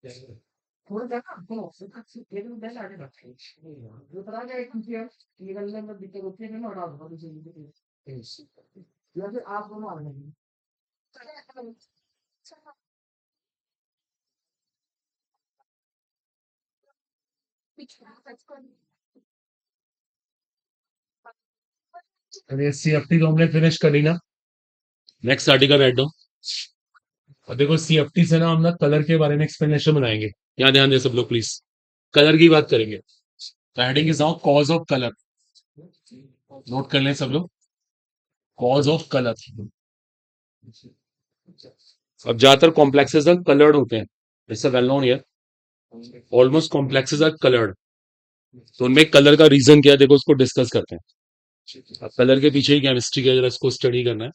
थोड़ा सा ना तो एक दिन पहले आगे रखते हैं जो पता क्या एक चीज है कि निकलने में दिक्कत होती है ना और आप बहुत चीज या फिर आप दोनों आ जाएंगे अरे सीएफटी तो हमने फिनिश करी ना। Next article write down. और देखो सीएफटी से ना हम ना कलर के बारे में एक्सप्लेनेशन बनाएंगे। यहाँ ध्यान दे सब लोग प्लीज। कलर की बात करेंगे। Heading is now cause of colour. Note कर लें सब लोग। Cause of colour. अब ज्यादातर कॉम्प्लेक्सेस कलर्ड होते हैं। It's well known here. Almost complexes are coloured. तो उनमें कलर का रीजन क्या है देखो उसको डिस्कस करते हैं। अब कलर के पीछे ही केमिस्ट्री है जरा इसको स्टडी करना है।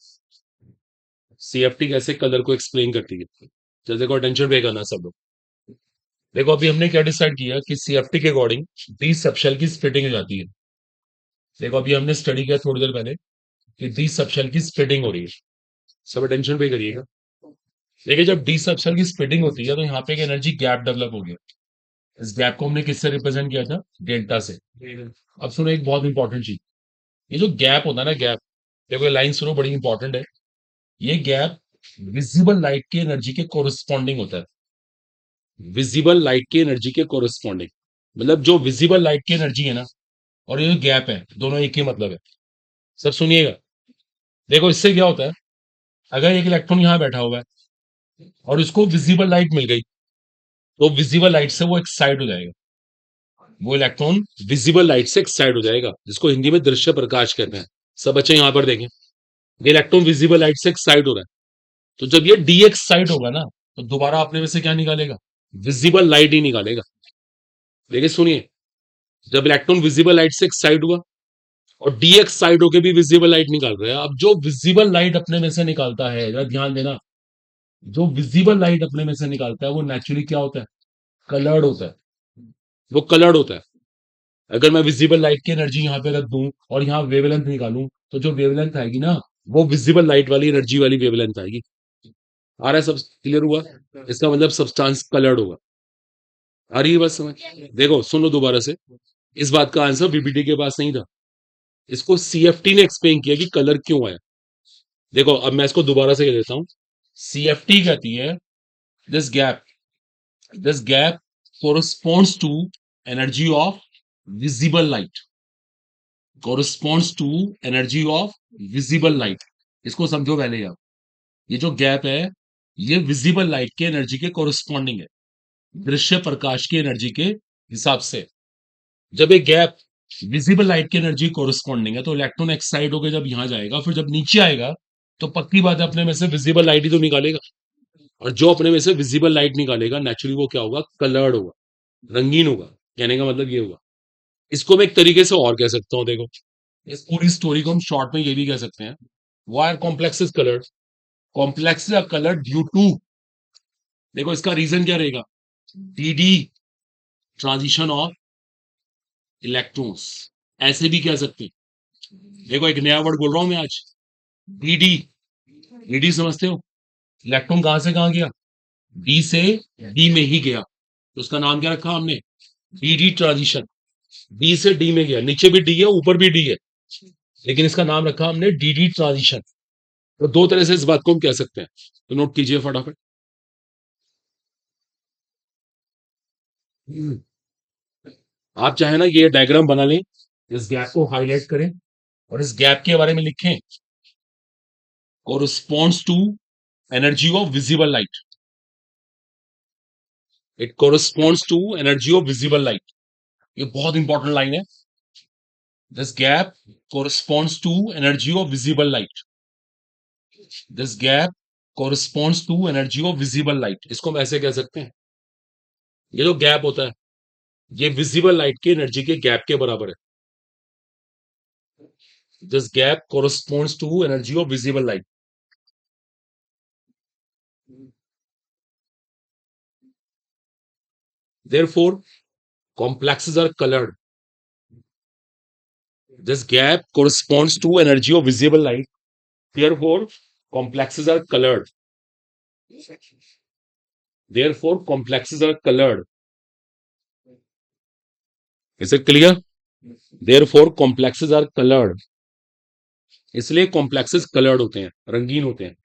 सीएफटी कैसे कलर को एक्सप्लेन करती है। जैसे देखो अटेंशन पे करना सब लोग। देखो अभी हमने क्या डिसाइड किया कि सीएफटी के अकॉर्डिंग 20 सबशेल की स्प्लिटिंग हो जाती है। देखो अभी हमने स्टडी किया थोड़ी देर पहले कि 20 सबशेल की स्प्लिटिंग हो रही है। सब अटेंशन पे करिएगा। देखिए जब डी सबशेल की स्प्लिटिंग होती है तो यहाँ पे एक एनर्जी गैप डेवलप हो गया। इस गैप को हमने किससे रिप्रेजेंट किया था डेल्टा से। अब सुनो एक बहुत इंपॉर्टेंट चीज। ये जो गैप होता है ना गैप। देखो ये लाइन सुनो बड़ी इंपॉर्टेंट है। ये गैप विजिबल लाइट की एनर्जी के कोरिस्पॉन्डिंग होता है। विजिबल लाइट की एनर्जी के कोरिस्पॉन्डिंग। मतलब जो विजिबल लाइट की एनर्जी है ना और ये जो गैप है दोनों एक ही मतलब है। सब सुनिएगा। देखो इससे क्या होता है। अगर एक इलेक्ट्रॉन यहाँ बैठा हुआ है और उसको विजिबल लाइट मिल गई तो विजिबल लाइट से वो एक्साइट हो जाएगा। वो इलेक्ट्रॉन विजिबल लाइट से एक्साइट हो जाएगा जिसको हिंदी में दृश्य प्रकाश कहते हैं। सब बच्चे यहां पर देखें। ये इलेक्ट्रॉन विजिबल लाइट से एक्साइट हो रहा है। तो जब ये डी एक्साइट होगा ना तो दोबारा अपने में से क्या निकालेगा विजिबल लाइट ही निकालेगा। देखिए सुनिए। जब इलेक्ट्रॉन विजिबल लाइट से एक्साइट हुआ और डी एक्साइट होकर भी विजिबल लाइट निकाल रहा है। अब जो विजिबल लाइट अपने में से निकालता है जरा ध्यान देना। जो विजिबल लाइट अपने में से निकालता है वो नेचुरली क्या होता है कलर्ड होता है। वो कलर्ड होता है। अगर मैं विजिबल लाइट की एनर्जी यहाँ पे रख दूं और यहाँ वेवलेंथ निकालूं तो जो वेवलेंथ आएगी ना वो विजिबल लाइट वाली एनर्जी वाली वेवलेंथ आएगी। आ रहा है सब क्लियर हुआ। इसका मतलब सब्सटेंस कलर्ड होगा। आ रही है बात समझ। देखो सुनो दोबारा से। इस बात का आंसर बीबीटी के पास नहीं था। इसको सीएफटी ने एक्सप्लेन किया कि कलर क्यों आया। देखो अब मैं इसको दोबारा से कह देता हूं। सीएफटी कहती है this gap corresponds to energy of visible light. Corresponds to energy of visible light. इसको समझो पहले आप। ये जो गैप है ये विजिबल लाइट के एनर्जी के कोरिस्पॉन्डिंग है। दृश्य प्रकाश की एनर्जी के हिसाब से। जब एक गैप विजिबल लाइट की एनर्जी कोरिस्पॉन्डिंग है तो इलेक्ट्रॉन एक्साइड होकर जब यहां जाएगा फिर जब नीचे आएगा तो पक्की बात है अपने में से विजिबल लाइट ही तो निकालेगा। और जो अपने में से विजिबल लाइट निकालेगा नेचुरली वो क्या होगा कलर्ड होगा। रंगीन होगा। कहने का मतलब ये होगा। इसको मैं एक तरीके से और कह सकता हूं देखो। इस पूरी स्टोरी को हम शॉर्ट में ये भी कह सकते हैं। Why are complex is coloured. Complex are coloured due to. देखो इसका रीजन क्या रहेगा टीडी ट्रांजिशन ऑफ इलेक्ट्रॉन्स। ऐसे भी कह सकते हैं। देखो एक नया वर्ड बोल रहा हूं मैं आज। डीडी। डीडी समझते हो। इलेक्ट्रॉन कहां से कहां गया डी से डी में ही गया तो उसका नाम क्या रखा हमने डीडी ट्रांजिशन। डी से डी में गया नीचे भी डी है ऊपर भी डी है लेकिन इसका नाम रखा हमने डीडी ट्रांजिशन। तो दो तरह से इस बात को हम कह सकते हैं। तो नोट कीजिए फटाफट। आप चाहे ना ये डायग्राम बना लें। इस गैप को हाईलाइट करें और इस गैप के बारे में लिखें corresponds to energy of visible light. It corresponds to energy of visible light. ये बहुत इंपॉर्टेंट लाइन है। This gap corresponds to energy of visible light. This gap corresponds to energy of visible light. इसको हम ऐसे कह सकते हैं। ये जो गैप होता है ये विजिबल लाइट की एनर्जी के गैप के बराबर है। This gap corresponds to energy of visible light. Therefore, complexes are colored. This gap corresponds to energy of visible light. Therefore, complexes are colored. Therefore, complexes are colored. Is it clear? Therefore, complexes are colored. इसलिए complexes coloured होते हैं, रंगीन होते हैं.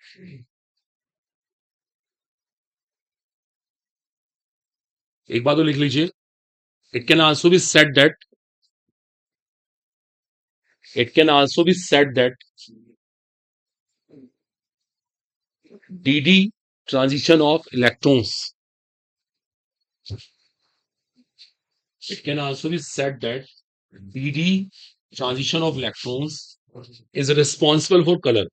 एक बात तो लिख लीजिए. It can also be said that dd transition of electrons. It can also be said that dd transition of electrons is responsible for color.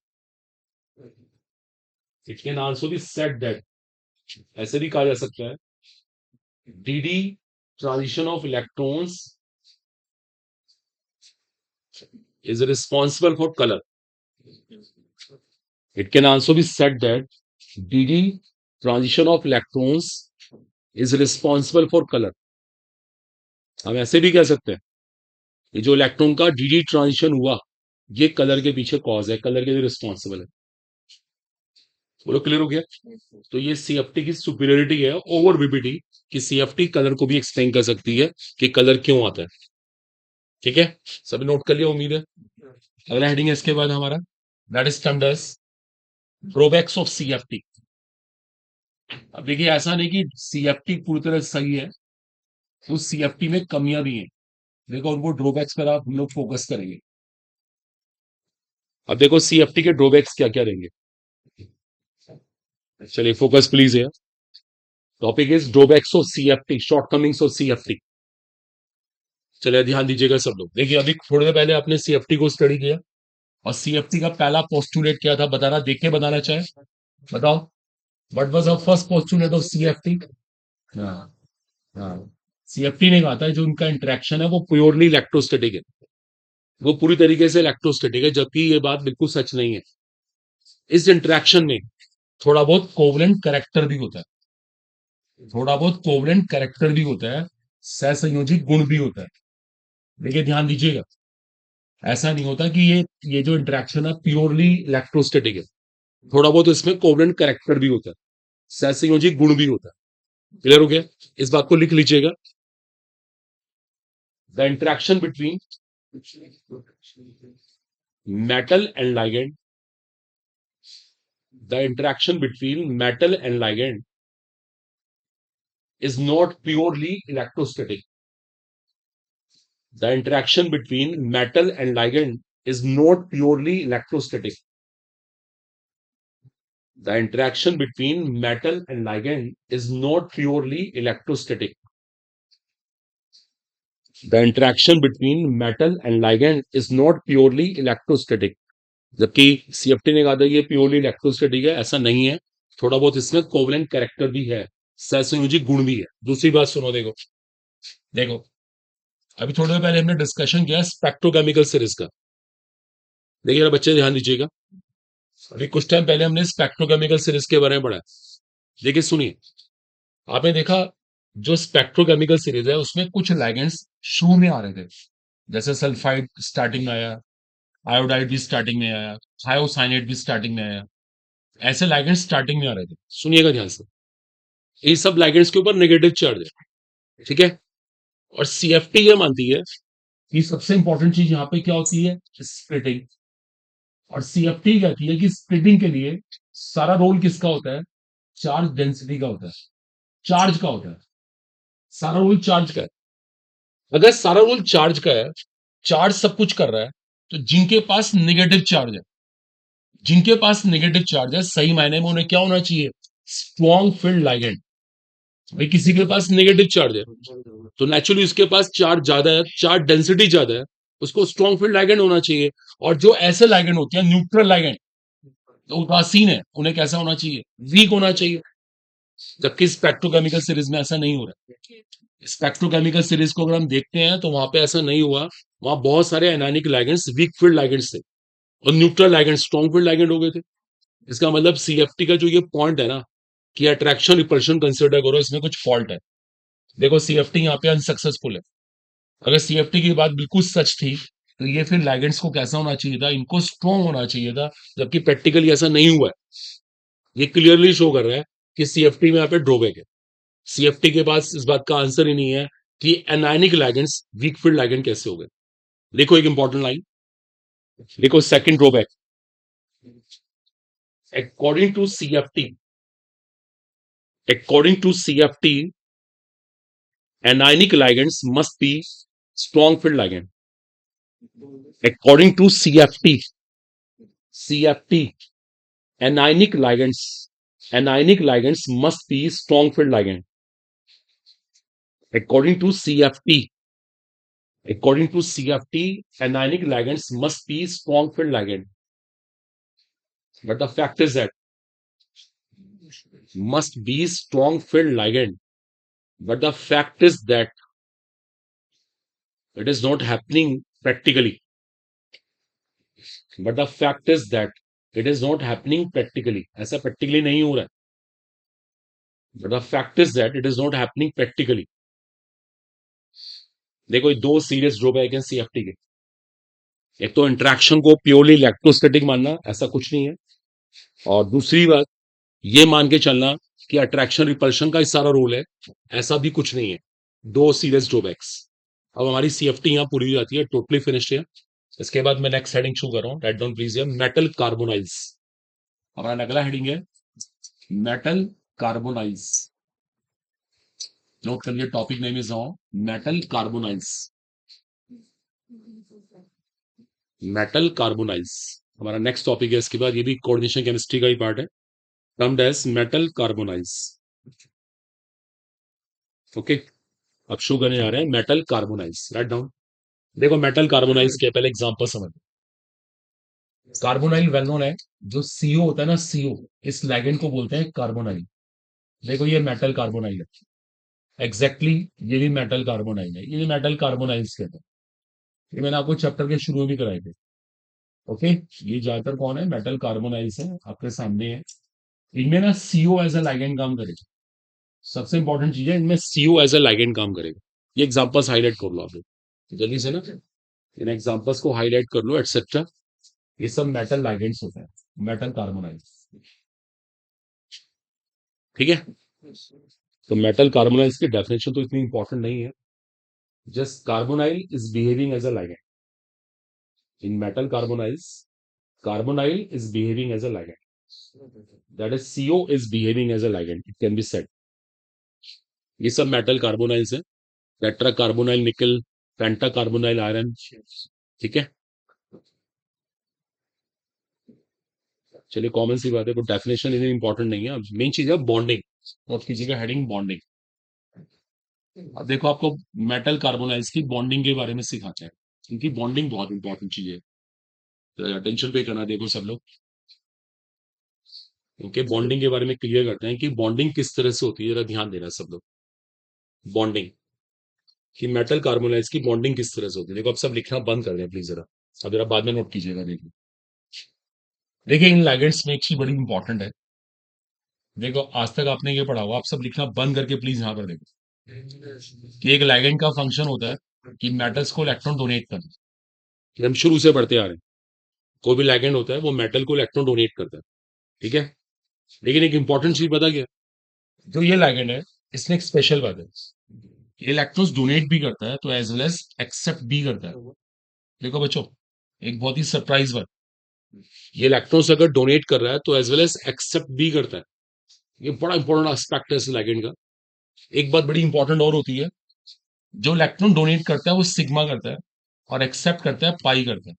It can also be said that, ऐसे भी कहा जा सकता है, dd transition of electrons is responsible for color. It can also be said that dd transition of electrons is responsible for color. हम ऐसे भी कह सकते हैं, ये जो इलेक्ट्रॉन का dd ट्रांजिशन हुआ, ये कलर के पीछे कॉज है, कलर के लिए रिस्पॉन्सिबल है. बोलो क्लियर हो गया? तो ये सीएफटी की सुपीरियरिटी है ओवर वीबीटी, कि सीएफटी कलर को भी एक्सप्लेन कर सकती है कि कलर क्यों आता है. ठीक है, सभी नोट कर लिया उम्मीद है. अगला हेडिंग है इसके बाद हमारा, that is termed as drawbacks of CFT. अब देखिए, ऐसा नहीं कि सीएफटी पूरी तरह सही है, उस सीएफटी में कमियां भी हैं. देखो, उनको ड्रॉबैक्स पर आप हम लोग फोकस करेंगे. अब देखो सीएफटी के ड्रॉबैक्स क्या क्या रहेंगे. चलिए फोकस प्लीज है. Topic is drawbacks of CFT, shortcomings of CFT. चलिए ध्यान दीजिएगा सब लोग. देखिए, अभी थोड़ी देर पहले आपने सीएफटी को स्टडी किया, और सीएफटी का पहला पोस्टुलेट क्या था बताना, देख के बताना चाहे, बताओ. What was our first postulate of CFT? हाँ, हाँ. सीएफटी ने कहा था जो उनका इंटरेक्शन है वो प्योरली इलेक्ट्रोस्टैटिक है, वो पूरी तरीके से इलेक्ट्रोस्टैटिक है, जबकि ये बात बिल्कुल सच नहीं है. इस इंटरेक्शन में थोड़ा बहुत कोवलेंट कैरेक्टर भी होता है, थोड़ा बहुत कोवलेंट कैरेक्टर भी होता है, सहसंयोजी गुण भी होता है. देखिए ध्यान दीजिएगा, ऐसा नहीं होता कि ये जो इंटरेक्शन है प्योरली इलेक्ट्रोस्टैटिक है, थोड़ा बहुत इसमें कोवलेंट कैरेक्टर भी होता है, सहसंयोजी गुण भी होता है. क्लियर हो गया? इस बात को लिख लीजिएगा. The interaction between metal and ligand, the interaction between metal and ligand is not purely electrostatic. The interaction between metal and ligand is not purely electrostatic. The interaction between metal and ligand is not purely electrostatic. The interaction between metal and ligand is not purely electrostatic. जबकि CFT ने कहा था ये purely electrostatic है, ऐसा नहीं है, थोड़ा बहुत इसमें कोवलेंट कैरेक्टर भी है, सहसंयोजी गुण भी है. दूसरी बात सुनो, देखो देखो, अभी थोड़ी देर पहले हमने डिस्कशन किया स्पेक्ट्रोकेमिकल सीरीज का. देखिए बच्चे ध्यान दीजिएगा, अभी कुछ टाइम पहले हमने स्पेक्ट्रोकेमिकल सीरीज के बारे में पढ़ा. देखिए सुनिए, आपने देखा जो स्पेक्ट्रोकेमिकल सीरीज है उसमें कुछ लाइगेंड्स शुरू में आ रहे थे, जैसे सल्फाइड स्टार्टिंग में आया, आयोडाइड भी स्टार्टिंग में आया, थायोसाइनेट भी स्टार्टिंग में आया. ऐसे लाइगेंड्स स्टार्टिंग में आ रहे थे. सुनिएगा ध्यान से, ये सब लाइगेंड्स के ऊपर नेगेटिव चार्ज है. ठीक है, और सीएफटी ये मानती है कि सबसे इंपॉर्टेंट चीज यहाँ पे क्या होती है, स्प्लिटिंग. और सीएफटी कहती है कि स्प्लिटिंग के लिए सारा रोल किसका होता है, चार्ज डेंसिटी का होता है, चार्ज का होता है. सारा रोल चार्ज का है. अगर सारा रोल चार्ज का है, चार्ज सब कुछ कर रहा है, तो जिनके पास नेगेटिव चार्ज है, जिनके पास नेगेटिव चार्ज है, सही मायने में उन्हें क्या होना चाहिए, स्ट्रॉन्ग फील्ड लाइगेंड. भाई किसी के पास नेगेटिव चार्ज है तो नेचुरली उसके पास चार्ज ज्यादा है, चार्ज डेंसिटी ज्यादा है, उसको स्ट्रॉन्ग फील्ड लाइगेंड होना चाहिए. और जो ऐसे लाइगेंड होते हैं न्यूट्रल लाइगेंड, तो उदासीन है, उन्हें कैसा होना चाहिए, वीक होना चाहिए. जबकि स्पेक्ट्रोकेमिकल सीरीज में ऐसा नहीं हो रहा है. स्पेक्ट्रोकेमिकल सीरीज को अगर हम देखते हैं तो वहां पे ऐसा नहीं हुआ, वहां बहुत सारे anionic ligands weak field ligands थे, और neutral ligand strong field ligand हो गए थे. इसका मतलब सीएफटी का जो ये पॉइंट है ना, कि अट्रैक्शन रिपल्शन कंसिडर करो, इसमें कुछ फॉल्ट है. देखो सीएफटी यहाँ पे अनसक्सेसफुल है. अगर सीएफटी की बात बिल्कुल सच थी तो ये फिर लाइगेंड्स को कैसा होना चाहिए था, इनको स्ट्रॉन्ग होना चाहिए था, जबकि प्रैक्टिकली ऐसा नहीं हुआ है. ये क्लियरली शो कर रहा है कि सीएफटी में यहाँ पे ड्रॉबैक है. सीएफटी के पास इस बात का आंसर ही नहीं है कि anionic ligands weak field ligand कैसे हो गए। देखो एक इंपॉर्टेंट लाइन, देखो second drawback, according to CFT, according to CFT, anionic ligands must be strong field ligand. According to CFT, anionic ligands must be strong field ligand. According to CFT, anionic ligands must be strong field ligand. But the fact is that must be strong field ligand. But the fact is that it is not happening practically. But the fact is that it is not happening practically. ऐसा practically नहीं हो रहा है. But the fact is that it is not happening practically. देखो ये दो serious drawback हैं CFT के. एक तो इंटरेक्शन को प्योरली इलेक्ट्रोस्टैटिक मानना, ऐसा कुछ नहीं है. और दूसरी बात ये मान के चलना कि अट्रैक्शन रिपल्शन का ही सारा रोल है, ऐसा भी कुछ नहीं है. दो सीरियस ड्रॉबैक्स. अब हमारी सीएफटी यहाँ पूरी हो जाती है, टोटली फिनिश्ड है. इसके बाद मैं नेक्स्ट हेडिंग शो कर रहा हूँ, write down please. Metal carbonyls हमारा अगला हेडिंग है. मेटल कार्बोनाइल्स, नोट करिए, topic name is metal carbonyls. Metal carbonyls हमारा नेक्स्ट टॉपिक है. इसके बाद ये भी कोऑर्डिनेशन केमिस्ट्री का ही पार्ट है, termed as metal carbonyls. Okay, अब शो करने जा रहे हैं मेटल कार्बोनाइल्स, राइट डाउन. देखो मेटल कार्बोनाइल्स के पहले एग्जांपल समझ. कार्बोनाइल वेल नोन है. जो सीओ होता है ना, सीओ, इस लिगेंड को बोलते हैं कार्बोनाइल. देखो ये मेटल कार्बोनाइल है, एग्जैक्टली ये भी मेटल कार्बोनाइल है. ये मेटल कार्बोनाइल्स कहते हैं. ये मैंने आपको चैप्टर के शुरू में भी कराए थे. ओके, ये ज्यादातर कौन है, मेटल कार्बोनाइल्स है, आपके सामने है. इनमें ना सीओ एज अ लाइगेंड काम करेगा. सबसे इंपॉर्टेंट चीज है, इनमें सीओ एज अ लाइगेंड काम करेगा. ये एग्जांपल्स हाईलाइट कर लो आप लोग जल्दी से ना, इन एग्जांपल्स को हाईलाइट कर लो एटसेट्रा. ये सब मेटल लाइगेंड्स होते हैं, मेटल कार्बोनाइल्स. ठीक है, तो मेटल कार्बोनाइल्स की डेफिनेशन तो इतनी इंपॉर्टेंट नहीं है. Just carbonyl is behaving as a ligand. In metal carbonyls, carbonyl is behaving as a ligand. That is, CO is behaving as a ligand. It can be said. ये सब metal carbonyls हैं. Tetra carbonyl निकल, पेंटा carbonyl iron. ठीक है, चलिए common सी बात है, कोई डेफिनेशन इतनी इंपॉर्टेंट नहीं है. अब मेन चीज है बॉन्डिंग. नोट कीजिएगा हेडिंग बॉन्डिंग. अब देखो आपको मेटल कार्बोनाइल्स की बॉन्डिंग के बारे में सिखाते हैं, क्योंकि बॉन्डिंग बहुत इंपॉर्टेंट चीज है. तो अटेंशन पे करना देखो सब लोग. ओके, बॉन्डिंग के बारे में क्लियर करते हैं कि बॉन्डिंग किस तरह से होती है. जरा ध्यान देना सब लोग. बॉन्डिंग कि मेटल कार्बोनाइल्स की बॉन्डिंग किस तरह से होती है. देखो अब सब लिखना बंद कर दें प्लीज जरा. अब जरा बाद में नोट कीजिएगा. देखिए देखिए इन लिगेंड्स में एक चीज बड़ी इंपॉर्टेंट है. देखो आज तक आपने ये पढ़ा हुआ, आप सब लिखना बंद करके प्लीज यहाँ पर देखो कि एक लिगेंड का फंक्शन होता है कि मेटल्स को इलेक्ट्रॉन डोनेट करना. ये हम शुरू से पढ़ते आ रहे हैं. कोई भी लिगेंड होता है वो मेटल को इलेक्ट्रॉन डोनेट करता है. ठीक है, लेकिन एक इंपॉर्टेंट चीज पता क्या, जो ये लिगेंड है इसमें एक स्पेशल बात है. ये इलेक्ट्रॉन्स डोनेट भी करता है तो एज वेल एज एक्सेप्ट भी करता है. देखो बच्चों, एक बहुत ही सरप्राइज बात, ये इलेक्ट्रॉन्स अगर डोनेट कर रहा है तो एज वेल एज एक्सेप्ट भी करता है. ये बड़ा इंपॉर्टेंट एस्पेक्ट है इस लिगेंड का. एक बात बड़ी इंपॉर्टेंट और होती है, जो इलेक्ट्रॉन डोनेट करता है वो सिग्मा करता है, और एक्सेप्ट करता है पाई करता है.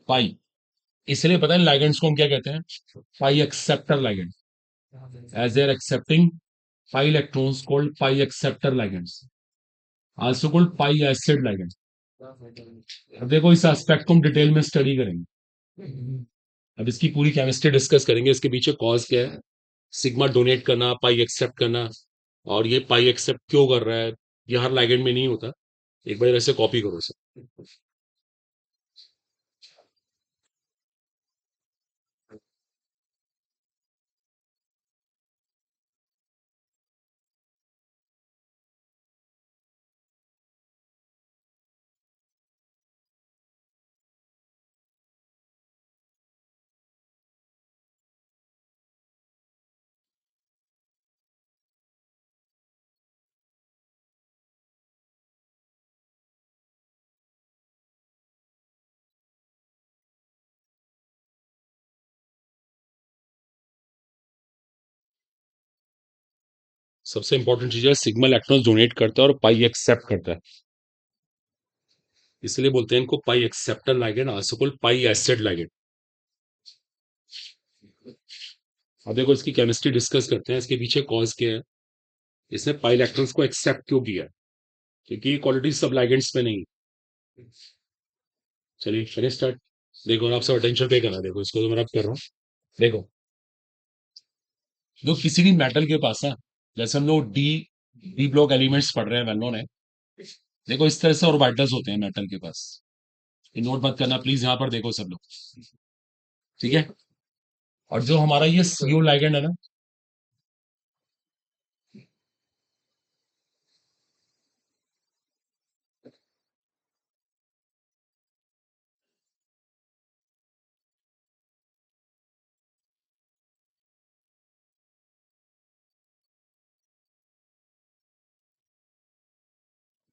पाई, इसलिए पता है लिगेंड्स को हम क्या कहते हैं, pi acceptor ligand. As they are accepting pi electrons called pi acceptor ligands, also called pi acid ligand. अब देखो इस एस्पेक्ट को हम डिटेल में स्टडी करेंगे. अब इसकी पूरी केमिस्ट्री डिस्कस करेंगे, इसके पीछे कॉज क्या है, सिग्मा डोनेट करना, पाई एक्सेप्ट करना, और ये पाई एक्सेप्ट क्यों कर रहा है. ये हर लिगेंड में नहीं होता. एक बार ऐसे कॉपी करो सर. सबसे इंपॉर्टेंट चीज है सिग्मा इलेक्ट्रॉन डोनेट करता है और पाई एक्सेप्ट करता है, इसलिए बोलते हैं इनको pi acceptor ligand, also called pi acid ligand. अब देखो इसकी केमिस्ट्री डिस्कस करते हैं, इसके पीछे कॉज क्या है, इसने पाई इलेक्ट्रॉन्स को एक्सेप्ट क्यों किया, क्योंकि ये क्वालिटी सब लाइगेंड्स में नहीं। चलिए करें स्टार्ट। देखो और आप सब अटेंशन पे करना, देखो इसको तो मैं अब कर रहा हूँ। देखो जो किसी भी मेटल के पास है, जैसे हम लोग डी डी ब्लॉक एलिमेंट्स पढ़ रहे हैं, वेल नोन है। देखो इस तरह से ऑर्बिटल्स होते हैं मेटल के पास, ये नोट मत करना प्लीज, यहाँ पर देखो सब लोग, ठीक है। और जो हमारा ये सीओ लाइगेंड है ना,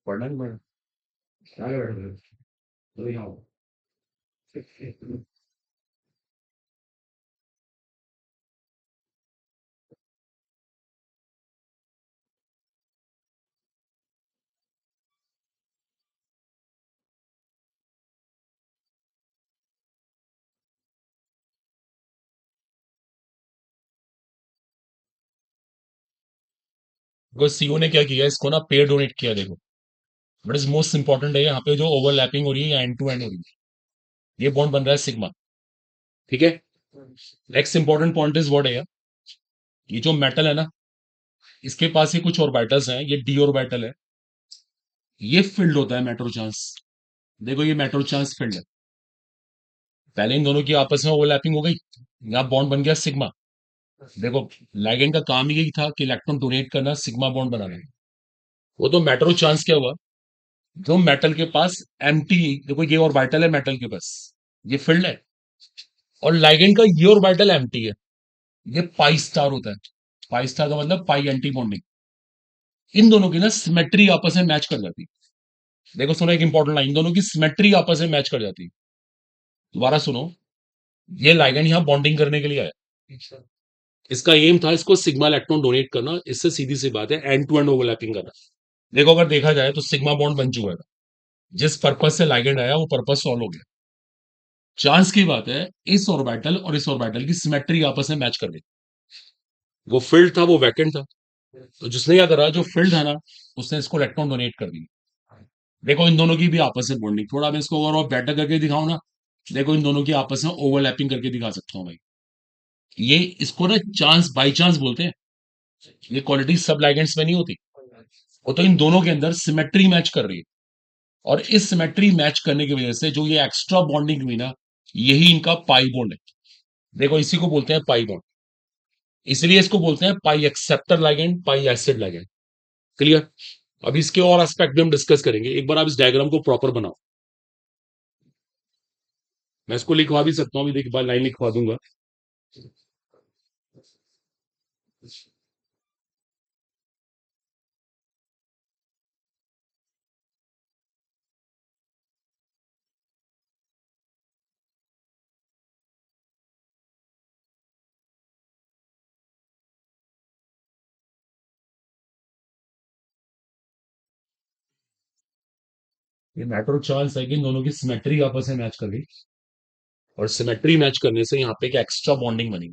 पढ़ना नहीं पढ़ना, आगे बैठ जाओ, तो यहाँ आओ। देखो सीओ ने क्या किया, इसको ना पेयर डोनेट किया, देखो बट इज मोस्ट इंपॉर्टेंट है, यहाँ पे जो ओवरलैपिंग हो रही है या एंड टू एंड हो रही है, ये बॉन्ड बन रहा है सिग्मा, ठीक है। Next important point is what है, ये जो मेटल है ना, इसके पास ही कुछ ऑर्बिटल्स हैं, ये डी ऑर्बिटल है, ये फील्ड होता है मेट्रो चांस। देखो ये मेट्रो चांस फील्ड है, पहले इन दोनों की आपस में ओवरलैपिंग हो गई, यहाँ बॉन्ड बन गया सिग्मा। देखो लाइगेंड का काम यही था कि इलेक्ट्रॉन डोनेट करना, सिग्मा बॉन्ड बनाना। वो तो मेट्रो चांस क्या हुआ, जो मेटल के पास एम्प्टी, देखो ये ऑर्बिटल है मेटल के पास, ये फील्ड है, और लाइगेंड का ये ऑर्बिटल एम्प्टी है, ये पाई स्टार होता है। पाई स्टार का मतलब पाई एंटी बॉन्डिंग। इन दोनों की ना सिमेट्री आपस में मैच कर जाती है। देखो सुनो एक इंपॉर्टेंट लाइन, दोनों की सिमेट्री आपस में मैच कर जाती है। दोबारा सुनो, ये लाइगेंड यहाँ बॉन्डिंग करने के लिए आया, इसका एम था इसको सिग्मा इलेक्ट्रॉन डोनेट करना, इससे सीधी सी बात है एंड टू एंड ओवरलैपिंग करना। देखो अगर देखा जाए तो सिग्मा बॉन्ड बन चुका है, जिस पर्पज से लाइगेंड आया वो पर्पज सॉल्व हो गया। चांस की बात है इस ऑर्बिटल और इस ऑर्बिटल की सिमेट्री आपस में मैच कर गई, वो फील्ड था वो वैकेंट था, तो जिसने क्या करा, जो फील्ड था ना, उसने इसको इलेक्ट्रॉन डोनेट कर दी। देखो इन दोनों की भी आपस में बॉन्डिंग, थोड़ा मैं इसको और बेटर करके दिखाऊं ना, देखो इन दोनों की आपस में ओवरलैपिंग करके दिखा सकता हूं भाई। ये इसको ना चांस बाई चांस बोलते हैं, ये क्वालिटी सब लाइगेंड्स में नहीं होती। वो तो इन दोनों के अंदर सिमेट्री मैच कर रही है, और इस सिमेट्री मैच करने की वजह से जो ये एक्स्ट्रा बॉन्डिंग हुई ना, यही इनका पाई बॉन्ड है। देखो इसी को बोलते हैं पाई बॉन्ड, इसलिए इसको बोलते हैं पाई एक्सेप्टर लाइगेंड, पाई एसिड लाइगेंड। क्लियर। अब इसके और एस्पेक्ट भी हम डिस्कस करेंगे, एक बार आप इस डायग्राम को प्रॉपर बनाओ। मैं इसको लिखवा भी सकता हूँ, अभी देखिए लाइन लिखवा दूंगा। ये मैटर चांस है कि इन दोनों की सिमेट्री आपस में मैच कर गई, और सिमेट्री मैच करने से यहाँ पे एक एक्स्ट्रा बॉन्डिंग बनी।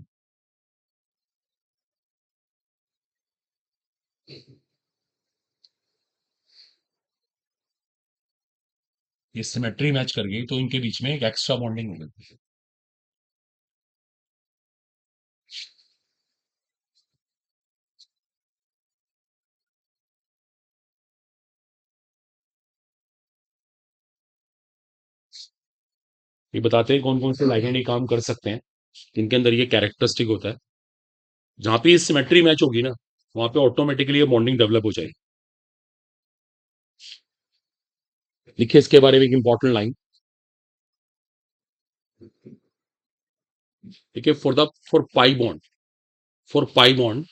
ये सिमेट्री मैच कर गई तो इनके बीच में एक एक्स्ट्रा बॉन्डिंग हो गई। ये बताते हैं कौन कौन से लाइगेंड ये काम कर सकते हैं, जिनके अंदर ये कैरेक्टरिस्टिक होता है। जहां पे ये सिमेट्री मैच होगी ना, वहां पे ऑटोमेटिकली ये बॉन्डिंग डेवलप हो जाएगी। लिखिए इसके बारे में एक इंपॉर्टेंट लाइन, ठीक है। For pi bond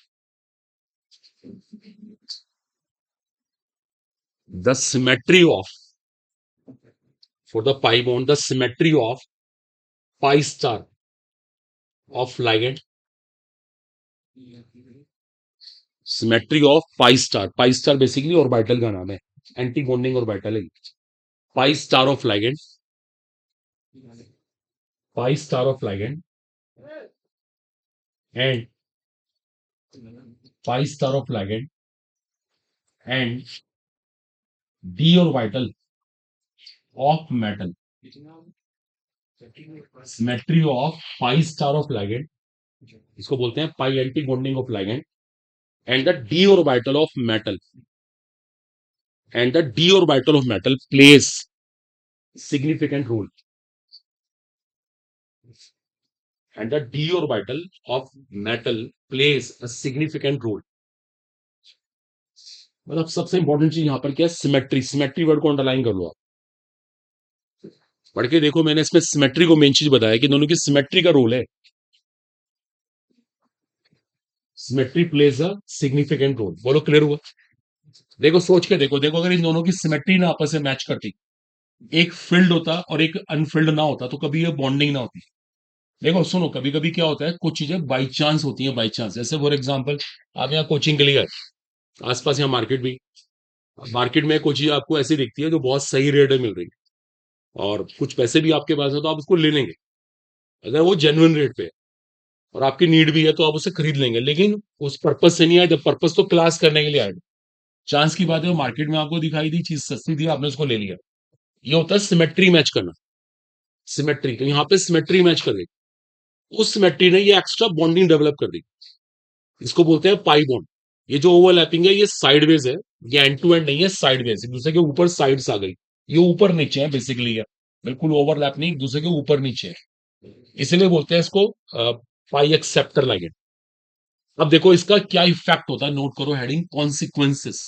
the symmetry of for the pi bond the symmetry of pi star of ligand symmetry of pi star basically orbital का नाम है, एंटी बॉन्डिंग ऑर्बिटल है। Pi star of ligand, pi star of ligand and pi star of ligand and D orbital of metal, symmetry of pi star of ligand, इसको बोलते हैं pi anti bonding of ligand and the D orbital of metal, and the d orbital of metal plays significant role, and the d orbital of metal plays a significant role। मतलब सबसे important चीज यहां पर क्या है, symmetry. Symmetry word को underline कर लो आप, पढ़ के देखो, मैंने इसमें सिमेट्री को मेन चीज बताया कि दोनों की सिमेट्री का रोल है। Symmetry plays a significant role, बोलो क्लियर हुआ? देखो सोच के देखो, देखो अगर इन दोनों की सिमेट्री ना आपस में मैच करती, एक फिल्ड होता और एक अनफिल्ड ना होता, तो कभी ये बॉन्डिंग ना होती। देखो सुनो, कभी कभी क्या होता है, कुछ चीजें बाई चांस होती हैं, बाई चांस। जैसे फॉर एग्जांपल, आप यहाँ कोचिंग के लिए गए, आसपास यहाँ मार्केट भी, मार्केट में कोई चीज आपको ऐसी दिखती है जो बहुत सही रेट में मिल रही है और कुछ पैसे भी आपके पास है, तो आप उसको ले लेंगे अगर वो जेन्युइन रेट पे है और आपकी नीड भी है, तो आप उसे खरीद लेंगे। लेकिन उस पर्पज से नहीं आए, जब पर्पज तो क्लास करने के लिए आएगा। चांस की बात है, वो मार्केट में आपको दिखाई दी, चीज सस्ती थी, आपने उसको ले लिया। ये होता है सिमेट्री मैच करना। सिमेट्री, तो यहाँ पे सिमेट्री मैच कर गई, उस सिमेट्री ने ये एक्स्ट्रा बॉन्डिंग डेवलप कर दी, इसको बोलते हैं पाई बॉन्ड। ये जो ओवरलैपिंग है, ये साइडवेज है, ये एंड टू एंड नहीं है, साइडवेज, एक दूसरे के ऊपर साइड्स आ गई। ये ऊपर नीचे है बेसिकली, है बिल्कुल ओवरलैप नहीं, एक दूसरे के ऊपर नीचे है, इसलिए बोलते हैं इसको पाई एक्सेप्टर लाइगेंड। अब देखो इसका क्या इफेक्ट होता है, नोट करो हेडिंग कॉन्सिक्वेंसेस।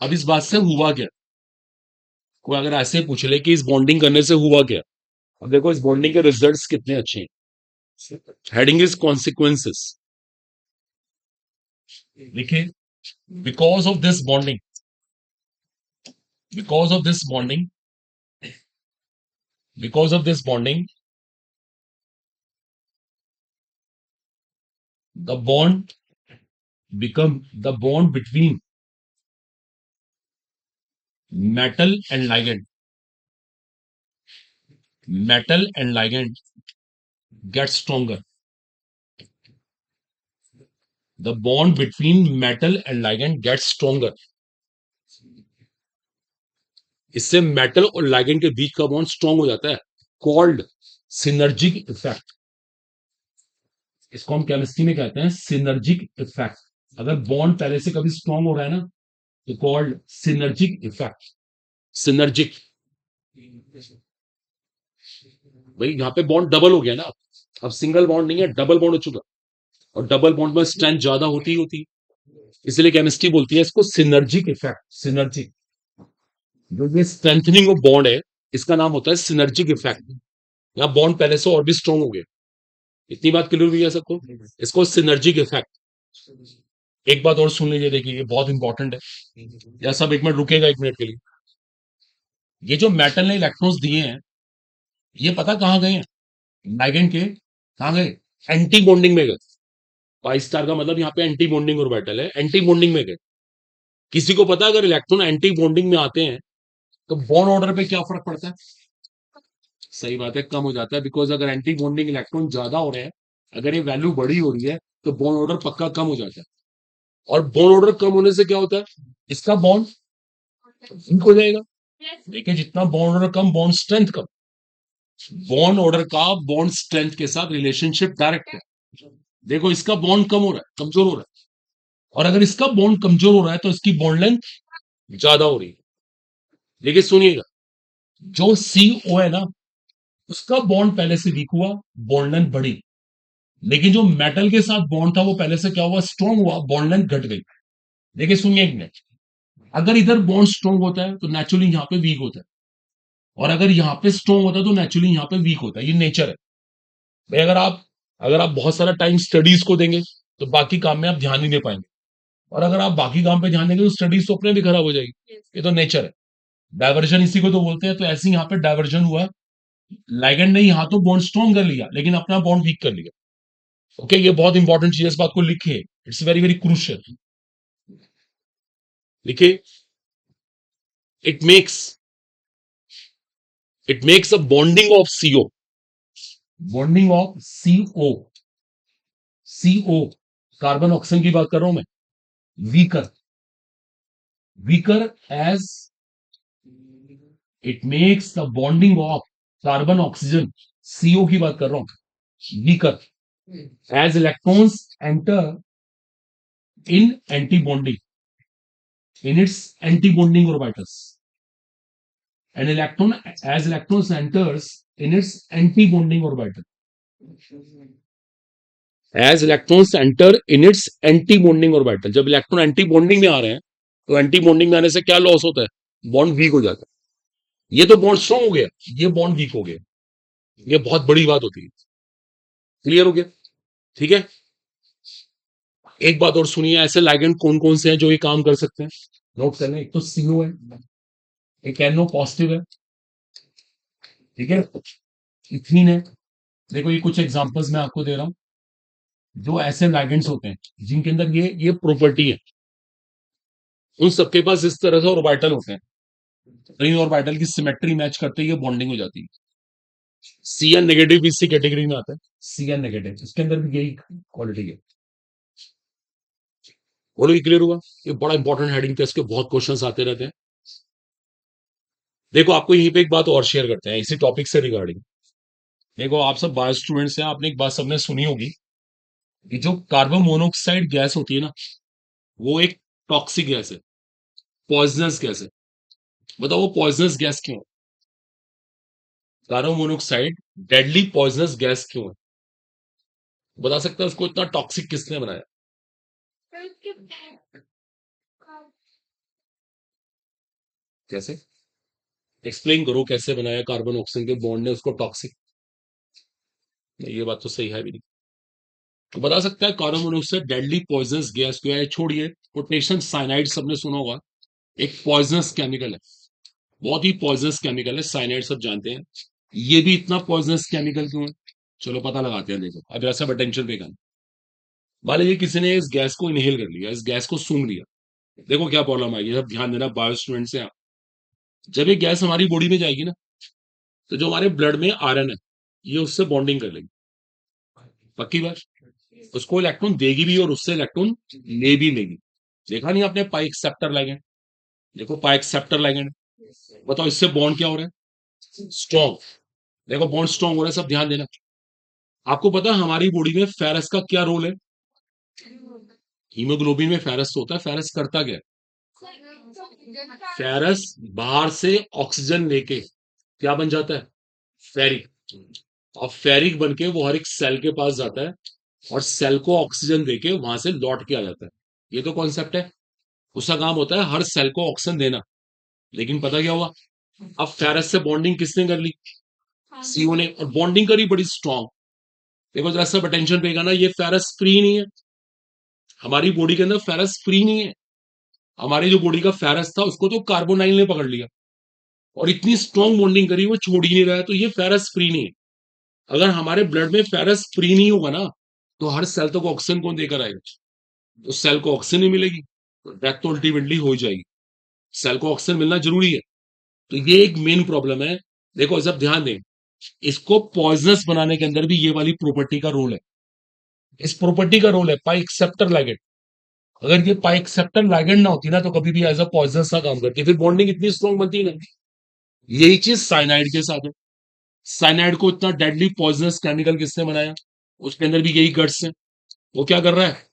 अब इस बात से हुआ क्या, कोई अगर ऐसे पूछ ले कि इस बॉन्डिंग करने से हुआ क्या, अब देखो इस बॉन्डिंग के रिजल्ट्स कितने अच्छे हैं। हेडिंग इज कॉन्सिक्वेंसेस, देखिए, because of this bonding, because of this bonding, because of this bonding, the bond the bond between metal and ligand, metal and ligand gets stronger. The bond between metal and ligand gets stronger. इससे metal और ligand के बीच का bond strong हो जाता है, called synergic effect. इसको हम chemistry में कहते हैं सिनर्जिक इफेक्ट। अगर बॉन्ड पहले से कभी स्ट्रॉन्ग हो रहा है ना, तो कॉल्ड सिनर्जिक इफेक्ट। सिनर्जिक, भाई यहाँ पे बॉन्ड डबल हो गया ना, अब सिंगल बॉन्ड नहीं है, डबल बॉन्ड हो चुका, और डबल बॉन्ड में स्ट्रेंथ ज्यादा होती होती है, इसलिए केमिस्ट्री बोलती है इसको सिनर्जिक इफेक्ट। सिनर्जिक, जो ये स्ट्रेंथनिंग ऑफ बॉन्ड है, इसका नाम होता है सिनर्जिक इफेक्ट। यहाँ बॉन्ड पहले से और भी स्ट्रॉन्ग हो गया, इतनी बात क्लियर हुई है सबको? इसको सिनर्जिक इफेक्ट। एक बात और सुन लीजिए, देखिए ये बहुत इंपॉर्टेंट है, या सब एक मिनट रुकेगा, एक मिनट के लिए। ये जो मेटल ने इलेक्ट्रॉन्स दिए हैं, ये पता कहां गए हैं, लाइगेंड के, कहां गए, एंटी बॉन्डिंग में गए। पाई स्टार का मतलब यहाँ पे एंटी बॉन्डिंग ऑर्बिटल है, एंटी बॉन्डिंग में गए। किसी को पता है अगर इलेक्ट्रॉन एंटी बॉन्डिंग में आते हैं तो बॉन्ड ऑर्डर पे क्या फर्क पड़ता है? सही बात है, कम हो जाता है, बिकॉज अगर एंटी बॉन्डिंग इलेक्ट्रॉन ज्यादा हो रहे हैं, अगर ये वैल्यू बड़ी हो रही है, तो बॉन्ड ऑर्डर पक्का कम हो जाता है। और बॉन्ड ऑर्डर कम होने से क्या होता है, इसका बॉन्ड वीक हो जाएगा। देखिए जितना बॉन्ड ऑर्डर कम, बॉन्ड स्ट्रेंथ कम। बॉन्ड ऑर्डर का बॉन्ड स्ट्रेंथ के साथ रिलेशनशिप डायरेक्ट है। देखो इसका बॉन्ड कम हो रहा है, कमजोर हो रहा है, और अगर इसका बॉन्ड कमजोर हो रहा है तो इसकी बॉन्ड लेंथ ज्यादा हो रही है। देखिए सुनिएगा, जो CO है ना, उसका बॉन्ड पहले से वीक हुआ, बॉन्ड लेंथ बढ़ी। लेकिन जो मेटल के साथ बॉन्ड था, वो पहले से क्या हुआ, स्ट्रॉन्ग हुआ, बॉन्ड लेंथ घट गई। देखिए सुनिए एक मिनट, अगर इधर बॉन्ड स्ट्रॉन्ग होता है तो नेचुरली यहाँ पे वीक होता है, और अगर यहाँ पे स्ट्रॉन्ग होता है तो नेचुरली यहाँ पे वीक होता है। ये नेचर है भाई। अगर आप बहुत सारा टाइम स्टडीज को देंगे तो बाकी काम में आप ध्यान नहीं दे पाएंगे, और अगर आप बाकी काम पे ध्यान देंगे तो स्टडीज तो अपने भी खराब हो जाएगी। ये तो नेचर है, डायवर्जन इसी को तो बोलते हैं। तो ऐसे यहाँ पे डायवर्जन हुआ, लाइगेंड ने यहाँ तो बॉन्ड स्ट्रॉन्ग कर लिया, लेकिन अपना बॉन्ड वीक कर लिया। ओके, ये बहुत इंपॉर्टेंट चीज है, इस बात को लिखे। It's very very crucial. देखिए, it makes a bonding of CO. Bonding of CO. CO, carbon oxygen की बात कर रहा हूं मैं. Weaker. Weaker as it makes the bonding of carbon oxygen. CO की बात कर रहा हूं. Weaker as electrons enter in anti bonding in its anti-bonding orbitals. An electron, as electrons enters in its anti-bonding orbital. As electrons enter in its anti-bonding orbital. जब electron anti bonding में आ रहे हैं तो एंटी बॉन्डिंग में आने से क्या loss होता है? बॉन्ड वीक हो जाता है. ये तो बॉन्ड स्ट्रॉन्ग हो गया, ये बॉन्ड वीक हो गया. ये बहुत बड़ी बात होती है. क्लियर हो गया? ठीक है. एक बात और सुनिए, ऐसे लाइगेंड कौन कौन से हैं जो ये काम कर सकते हैं? नोट कर लें. एक तो सीओ है, एक एनओ पॉजिटिव है, ठीक है, इथीन है. देखो ये कुछ एग्जांपल्स मैं आपको दे रहा हूं जो ऐसे लाइगेंड्स होते हैं जिनके अंदर ये प्रॉपर्टी है. उन सबके पास इस तरह से ऑर्बिटल होते हैं. इन ऑर्बिटल की सिमेट्री मैच करते ही ये बॉन्डिंग हो जाती है. सी एन नेगेटिव इसी कैटेगरी में आता है. सी एन नेगेटिव, इसके अंदर भी यही क्वालिटी है. बोलो, ये क्लियर हुआ? ये बड़ा इंपॉर्टेंट हेडिंग था, इसके बहुत क्वेश्चंस आते रहते हैं. देखो, आपको यहीं पे एक बात और शेयर करते हैं इसी टॉपिक से रिगार्डिंग. देखो, आप सब बायो स्टूडेंट्स हैं, आपने एक बात सबने सुनी होगी कि जो कार्बन मोनोऑक्साइड गैस होती है ना, वो एक टॉक्सिक गैस है, पॉइजनस गैस है. बताओ वो पॉइजनस गैस क्यों है? Carbon monoxide deadly poisonous gas क्यों है? बता सकता है उसको इतना टॉक्सिक किसने बनाया? कैसे? एक्सप्लेन करो कैसे बनाया कार्बन ऑक्सीजन के बॉन्ड ने उसको टॉक्सिक. ये बात तो सही है भी नहीं. तो बता सकता है carbon monoxide deadly poisonous gas क्यों है? छोड़िए, पोटेशियम साइनाइड सबने सुना होगा, एक पॉइजनस केमिकल है, बहुत ही पॉइजनस केमिकल है. साइनाइड सब जानते हैं. ये भी इतना पॉइजनस केमिकल क्यों है? चलो पता लगाते हैं. देखो, अब ऐसा अटेंशन पे करना. मान लीजिए किसी ने इस गैस को इनहेल कर लिया, इस गैस को सूंघ लिया. देखो क्या प्रॉब्लम आएगी, सब ध्यान देना बायो स्टूडेंट से आप. जब ये गैस हमारी बॉडी में जाएगी ना, तो जो हमारे ब्लड में आयरन है, ये उससे बॉन्डिंग कर लेगी. पक्की बात. उसको इलेक्ट्रॉन देगी भी और उससे इलेक्ट्रॉन ले भी लेगी. देखा नहीं आपने पाई एक्सेप्टर लिगेंड? देखो पाई एक्सेप्टर लिगेंड. बताओ इससे बॉन्ड क्या हो रहा है? स्ट्रॉन्ग. देखो बॉन्ड स्ट्रॉन्ग हो रहा है, सब ध्यान देना. आपको पता है हमारी बॉडी में फेरस का क्या रोल है? हीमोग्लोबिन में फेरस होता है. फेरस करता क्या है? फेरस बाहर से ऑक्सीजन लेके क्या बन जाता है? फेरिक. और फेरिक बन के वो हर एक सेल के पास जाता है और सेल को ऑक्सीजन देके वहां से लौट के आ जाता है. ये तो कॉन्सेप्ट है. उसका काम होता है हर सेल को ऑक्सीजन देना. लेकिन पता क्या हुआ? अब फेरस से बॉन्डिंग किसने कर ली? सीओ ने. और बॉन्डिंग करी बड़ी स्ट्रांग. देखो जरा सब अटेंशन पेगा ना, ये फेरस फ्री नहीं है. हमारी बॉडी के अंदर फेरस फ्री नहीं है. हमारी जो बॉडी का फेरस था उसको तो कार्बोनाइल ने पकड़ लिया और इतनी स्ट्रांग बॉन्डिंग करी, वो छोड़ ही नहीं रहा है. तो ये फेरस फ्री नहीं है. अगर हमारे ब्लड में फेरस फ्री नहीं होगा ना, तो हर सेल तक ऑक्सीजन कौन देकर आएगा? तो सेल को ऑक्सीजन नहीं मिलेगी, तो डेथ तो अल्टीमेटली हो जाएगी. सेल को ऑक्सीजन मिलना जरूरी है. तो ये एक मेन प्रॉब्लम है. देखो जब ध्यान दें, इसको पॉइजनस बनाने के अंदर भी ये वाली प्रॉपर्टी का रोल है. इस प्रॉपर्टी का रोल है पाई एक्सेप्टर लिगेंड. अगर ये पाई एक्सेप्टर लिगेंड ना होती ना, तो कभी भी एज अ पॉइजनस का काम करती, फिर बॉन्डिंग इतनी स्ट्रॉन्ग बनती ना. यही चीज साइनाइड के साथ है. साइनाइड को इतना डेडली पॉइजनस केमिकल किसने बनाया? उसके अंदर भी यही गट्स है. वो क्या कर रहा है?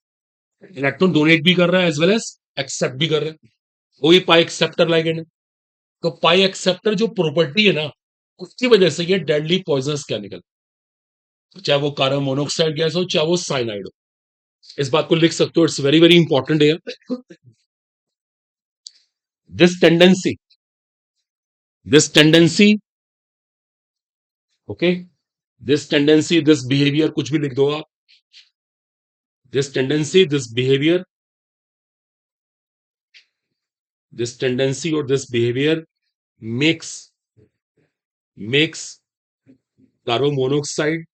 इलेक्ट्रॉन डोनेट भी कर रहा है एज वेल एज एक्सेप्ट भी कर रहा है. वही पाई एक्सेप्टर लिगेंड है. तो पाई एक्सेप्टर जो प्रॉपर्टी है ना, उसकी वजह से ये डेडली पॉइजनस केमिकल, चाहे वो कार्बन मोनोऑक्साइड गैस हो चाहे वो साइनाइड हो. इस बात को लिख सकते हो. इट्स वेरी वेरी इंपॉर्टेंट है. This tendency, this tendency, okay, this tendency, this behaviour, कुछ भी लिख दो आप. This tendency, this behaviour, this tendency और this behaviour makes makes carbon monoxide,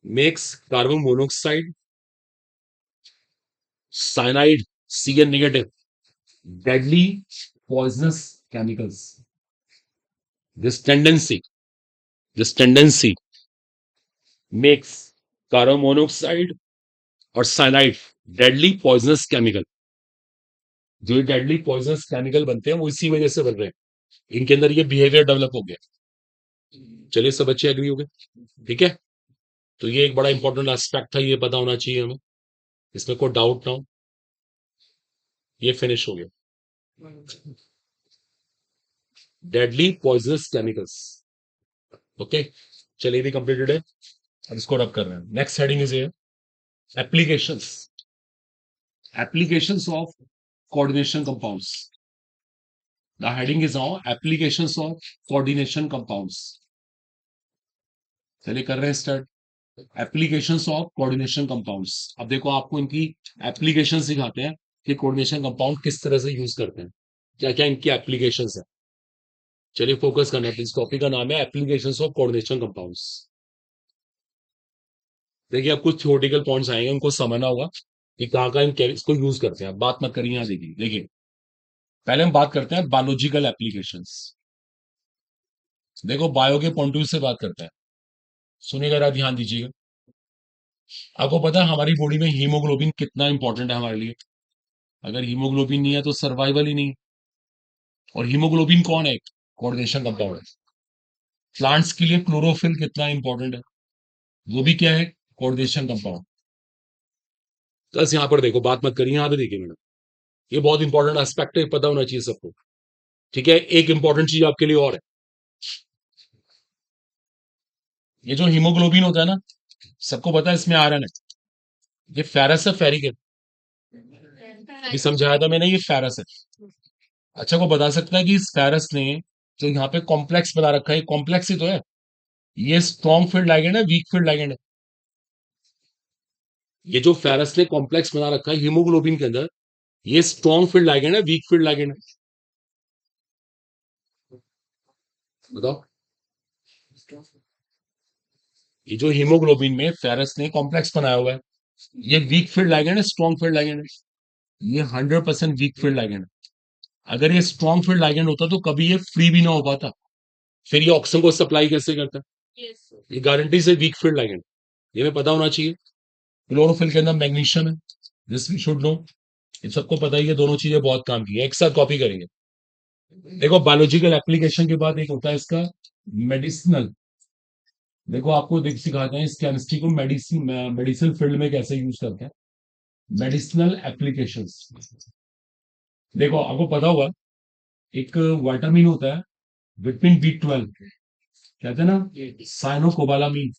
makes carbon monoxide cyanide, Cn negative, deadly poisonous chemicals. This tendency makes carbon monoxide और cyanide deadly poisonous chemical. जो ये deadly poisonous chemical बनते हैं वो इसी वजह से बन रहे हैं, इनके अंदर ये बिहेवियर डेवलप हो गया। चलिए सब अच्छे एग्री हो गए, ठीक है। तो ये एक बड़ा इंपॉर्टेंट एस्पेक्ट था, ये पता होना चाहिए हमें, इसमें कोई डाउट ना हो। ये फिनिश हो गया, डेडली पॉइजनस केमिकल्स। ओके, चलिए भी कंप्लीटेड है, अब इसको रब कर रहे हैं। Next heading is applications, applications of coordination compounds. The heading is now applications of coordination compounds. चलिए कर रहे हैं start. Applications of coordination compounds. अब देखो आपको इनकी एप्लीकेशन सिखाते हैं कि कोऑर्डिनेशन कंपाउंड किस तरह से यूज करते हैं, क्या क्या इनकी एप्लीकेशंस है। चलिए फोकस करना है, इस टॉपिक का नाम है एप्लीकेशंस ऑफ कोऑर्डिनेशन कंपाउंड्स। देखिए अब कुछ थ्योरेटिकल पॉइंट्स आएंगे, उनको समझना होगा कि कहाँ कहाँ इसको यूज करते हैं। बात मत करिए, यहाँ देखिए देखिए पहले हम बात करते हैं बायोलॉजिकल एप्लीकेशंस। देखो बायो के पॉइंट ऑफ व्यू से बात करते हैं, सुनिएगा जरा, ध्यान दीजिएगा। आपको पता है हमारी बॉडी में हीमोग्लोबिन कितना इंपॉर्टेंट है हमारे लिए। अगर हीमोग्लोबिन नहीं है तो सर्वाइवल ही नहीं। और हीमोग्लोबिन कौन है? कोऑर्डिनेशन कंपाउंड है। प्लांट्स के लिए क्लोरोफिल कितना इंपॉर्टेंट है, वो भी क्या है? Coordination compound. बस यहाँ पर देखो, बात मत करिए, यहाँ पे देखिए मैडम, ये बहुत इंपॉर्टेंट एस्पेक्ट है, पता होना चाहिए सबको, ठीक है। एक इंपॉर्टेंट चीज आपके लिए और है, ये जो हीमोग्लोबिन होता है ना, सबको पता है इसमें आयरन है। ये फेरस है, फेरिक है, ये समझाया था मैंने, ये फेरस है। अच्छा, को बता सकता है कि इस फेरस ने जो यहाँ पे कॉम्प्लेक्स बना रखा है, कॉम्प्लेक्स ही तो है। ये स्ट्रॉन्ग फील्ड लाइगेंड है, वीक फील्ड लाइगेंड है। ये जो फेरस ने कॉम्प्लेक्स बना रखा है हीमोग्लोबिन के अंदर, ये स्ट्रॉन्ग फील्ड लाइगेंड है, वीक फील्ड लाइगेंड है? बताओ। ये जो हीमोग्लोबिन में फेरस ने कॉम्प्लेक्स बनाया हुआ है, ये वीक फील्ड लाइगेंड है, स्ट्रॉन्ग फील्ड लाइगेंड है? ये 100% वीक फील्ड लाइगेंड है। अगर ये स्ट्रॉन्ग फील्ड लाइगेंड होता तो कभी ये फ्री भी ना हो पाता, फिर ये ऑक्सीजन को सप्लाई कैसे करता है? ये गारंटी से वीक फील्ड लाइगेंड, ये हमें पता होना चाहिए। क्लोरोफिल के अंदर मैग्नीशियम है, दिस वी शुड नो। इन सबको पता ही है, दोनों चीजें बहुत काम की है, एक साथ कॉपी करेंगे। देखो बायोलॉजिकल एप्लीकेशन के बाद एक होता है इसका मेडिसिनल। देखो आपको देख सिखाते हैं इस केमिस्ट्री को मेडिसिन मेडिसिन फील्ड में कैसे यूज करते हैं, मेडिसिनल एप्लीकेशंस। देखो आपको पता होगा एक विटामिन होता है, विटामिन B12, कहते हैं ना साइनोकोबालामीन।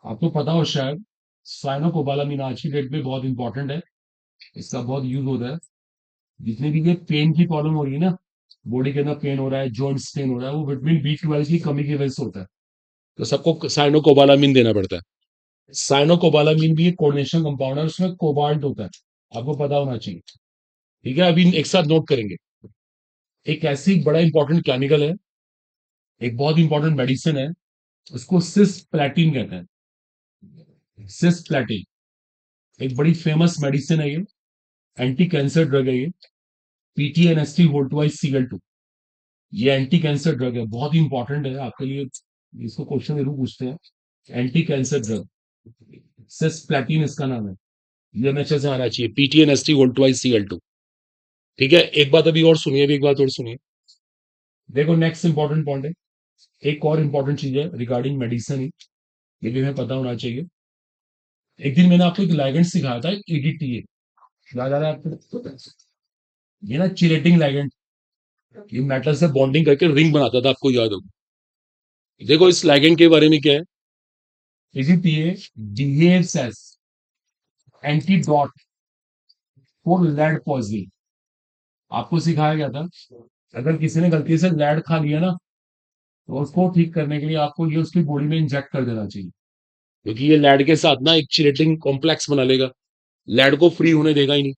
आपको पता हो शायद, साइनोकोबालामीन आज की डेट में बहुत इंपॉर्टेंट है, इसका बहुत यूज होता है। जितने भी ये पेन की प्रॉब्लम हो रही है ना, बॉडी के अंदर पेन हो रहा है, जॉइंट्स पेन हो रहा है, वो विटामिन B12 की कमी की वजह से होता है। तो सबको साइनोकोबालामीन देना पड़ता है। साइनोकोबालामीन भी एक कोऑर्डिनेशन कंपाउंड है, उसमें कोबाल्ट होता है, आपको पता होना चाहिए, ठीक है। अभी एक साथ नोट करेंगे। एक ऐसी बड़ा इंपॉर्टेंट केमिकल है, एक बहुत इंपॉर्टेंट मेडिसिन है, उसको सिस प्लेटिन कहते हैं। सिस प्लेटिन एक बड़ी फेमस मेडिसिन है, ये एंटी कैंसर ड्रग है, ये PTNST Cl2। ये एंटी कैंसर ड्रग है, बहुत ही इंपॉर्टेंट है आपके लिए, इसको क्वेश्चन जरूर पूछते हैं। एंटी कैंसर ड्रग सिस प्लेटिन इसका नाम है, ये हमेशा से आना चाहिए, PTNST ठीक है। एक बात अभी और सुनिए, अभी एक बात और सुनिए। देखो नेक्स्ट इंपॉर्टेंट पॉइंट है, एक और इंपॉर्टेंट चीज है रिगार्डिंग मेडिसिन, ये भी हमें पता होना चाहिए। एक दिन मैंने आपको एक लाइगेंड सिखाया था, EDTA, याद आ रहा है आपको? ये ना चिलेटिंग लाइगेंड, ये मेटल से बॉन्डिंग करके रिंग बनाता था, आपको याद होगा। देखो इस लाइगेंड के बारे में क्या है, EDTA behaves as antidote for lead poisoning. आपको सिखाया गया था, अगर किसी ने गलती से लेड खा लिया ना, तो उसको ठीक करने के लिए आपको ये उसकी बॉडी में इंजेक्ट कर देना चाहिए, क्योंकि ये लेड के साथ ना एक चिलेटिंग कॉम्प्लेक्स बना लेगा, लेड को फ्री होने देगा ही नहीं।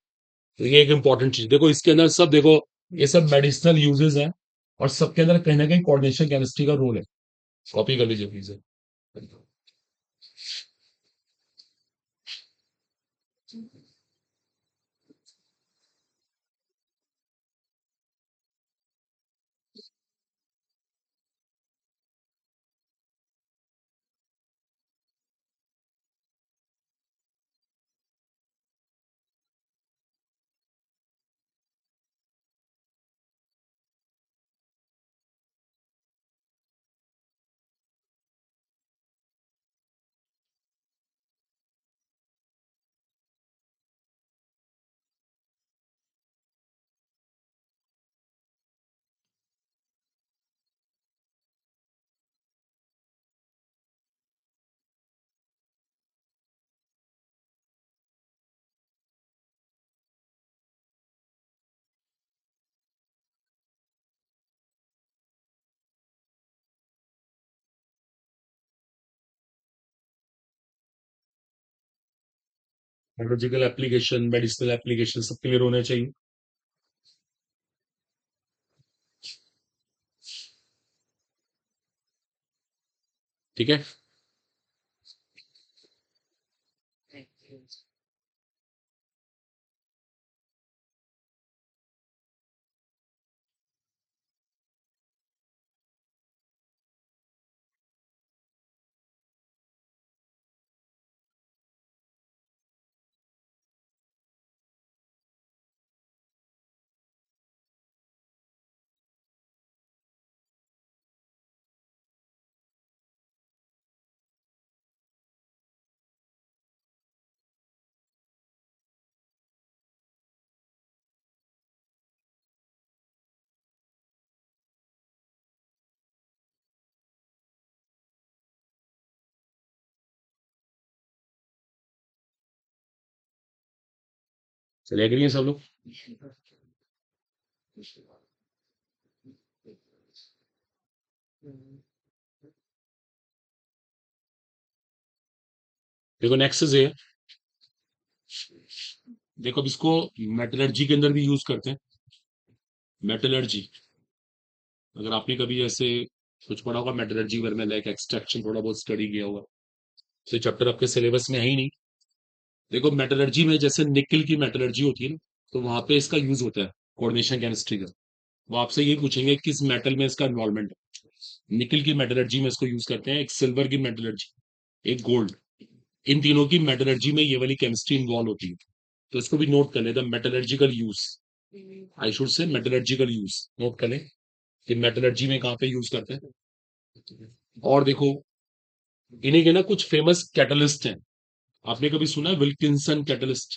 तो ये एक इंपॉर्टेंट चीज, देखो इसके अंदर सब देखो, ये सब मेडिसिनल यूजेस हैं, और सबके अंदर कहीं ना कहीं कोऑर्डिनेशन केमिस्ट्री का रोल है। कॉपी कर लीजिए please. Biological application, medicinal application सब क्लियर होने चाहिए। ठीक है। चलिए, एग्री हैं सब लोग? देखो नेक्स्ट इज ये, देखो अब इसको मेटलर्जी के अंदर भी यूज करते हैं। मेटलर्जी, अगर आपने कभी ऐसे कुछ पढ़ा होगा मेटलर्जी बारे में, लाइक एक्सट्रैक्शन थोड़ा बहुत स्टडी किया होगा, तो चैप्टर आपके सिलेबस में है ही नहीं। देखो मेटलर्जी में जैसे निकल की मेटलर्जी होती है ना, तो वहां पे इसका यूज होता है कोऑर्डिनेशन केमिस्ट्री का। वो आपसे ये पूछेंगे किस मेटल में इसका इन्वॉल्वमेंट है। निकल की मेटलर्जी में इसको यूज करते हैं, एक सिल्वर की मेटलर्जी, एक गोल्ड, इन तीनों की मेटलर्जी में ये वाली केमिस्ट्री इन्वॉल्व होती है। तो इसको भी नोट कर ले, the metallurgical use, I should say metallurgical use, note कर ले कि मेटलर्जी में कहाँ पे यूज करते हैं। और देखो इन्हीं के ना कुछ फेमस कैटलिस्ट हैं। आपने कभी सुना है विल्किंसन कैटलिस्ट?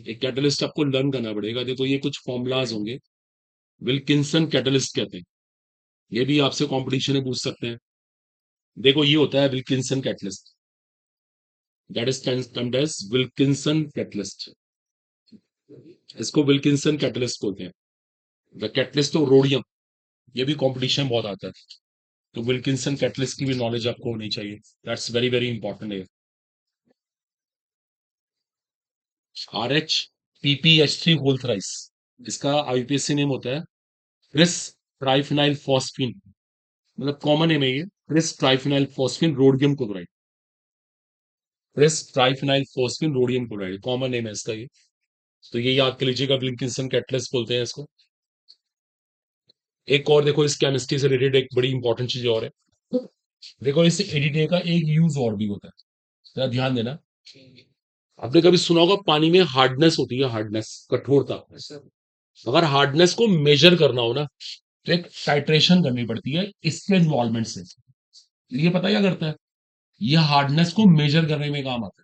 एक कैटलिस्ट आपको लर्न करना पड़ेगा। देखो ये कुछ फॉर्मूलाज होंगे, विल्किंसन कैटलिस्ट कहते हैं। ये भी आपसे कंपटीशन में पूछ सकते हैं। देखो ये होता है Wilkinson catalyst, that is termed as Wilkinson catalyst. इसको विल्किंसन कैटलिस्ट बोलते हैं। द कैटलिस्ट ऑफ रोडियम, ये भी कंपटीशन बहुत आता है। तो विल्किंसन कैटलिस्ट की भी नॉलेज आपको होनी चाहिए, दैट्स वेरी वेरी इंपॉर्टेंट है। R H P P H three whole thrice, इसका आईपीएससी नेम होता है क्रिस ट्राइफिनाइल फॉस्फिन, मतलब कॉमन नेम है ये, tris triphenyl phosphine rhodium chloride. Tris triphenyl phosphine rhodium chloride common name है इसका ये। तो ये याद कर लीजिएगा, विल्किंसन कैटलिस्ट बोलते हैं इसको। एक और देखो इस केमिस्ट्री से रिलेटेड एक बड़ी इंपॉर्टेंट चीज और है। देखो इस एडीटीए का एक यूज और भी होता है, जरा ध्यान देना। आपने कभी सुना होगा पानी में हार्डनेस होती है, हार्डनेस, कठोरता। अगर हार्डनेस को मेजर करना हो ना, तो एक टाइट्रेशन करनी पड़ती है इसके इन्वॉल्वमेंट से। ये पता क्या करता है, ये हार्डनेस को मेजर करने में काम आता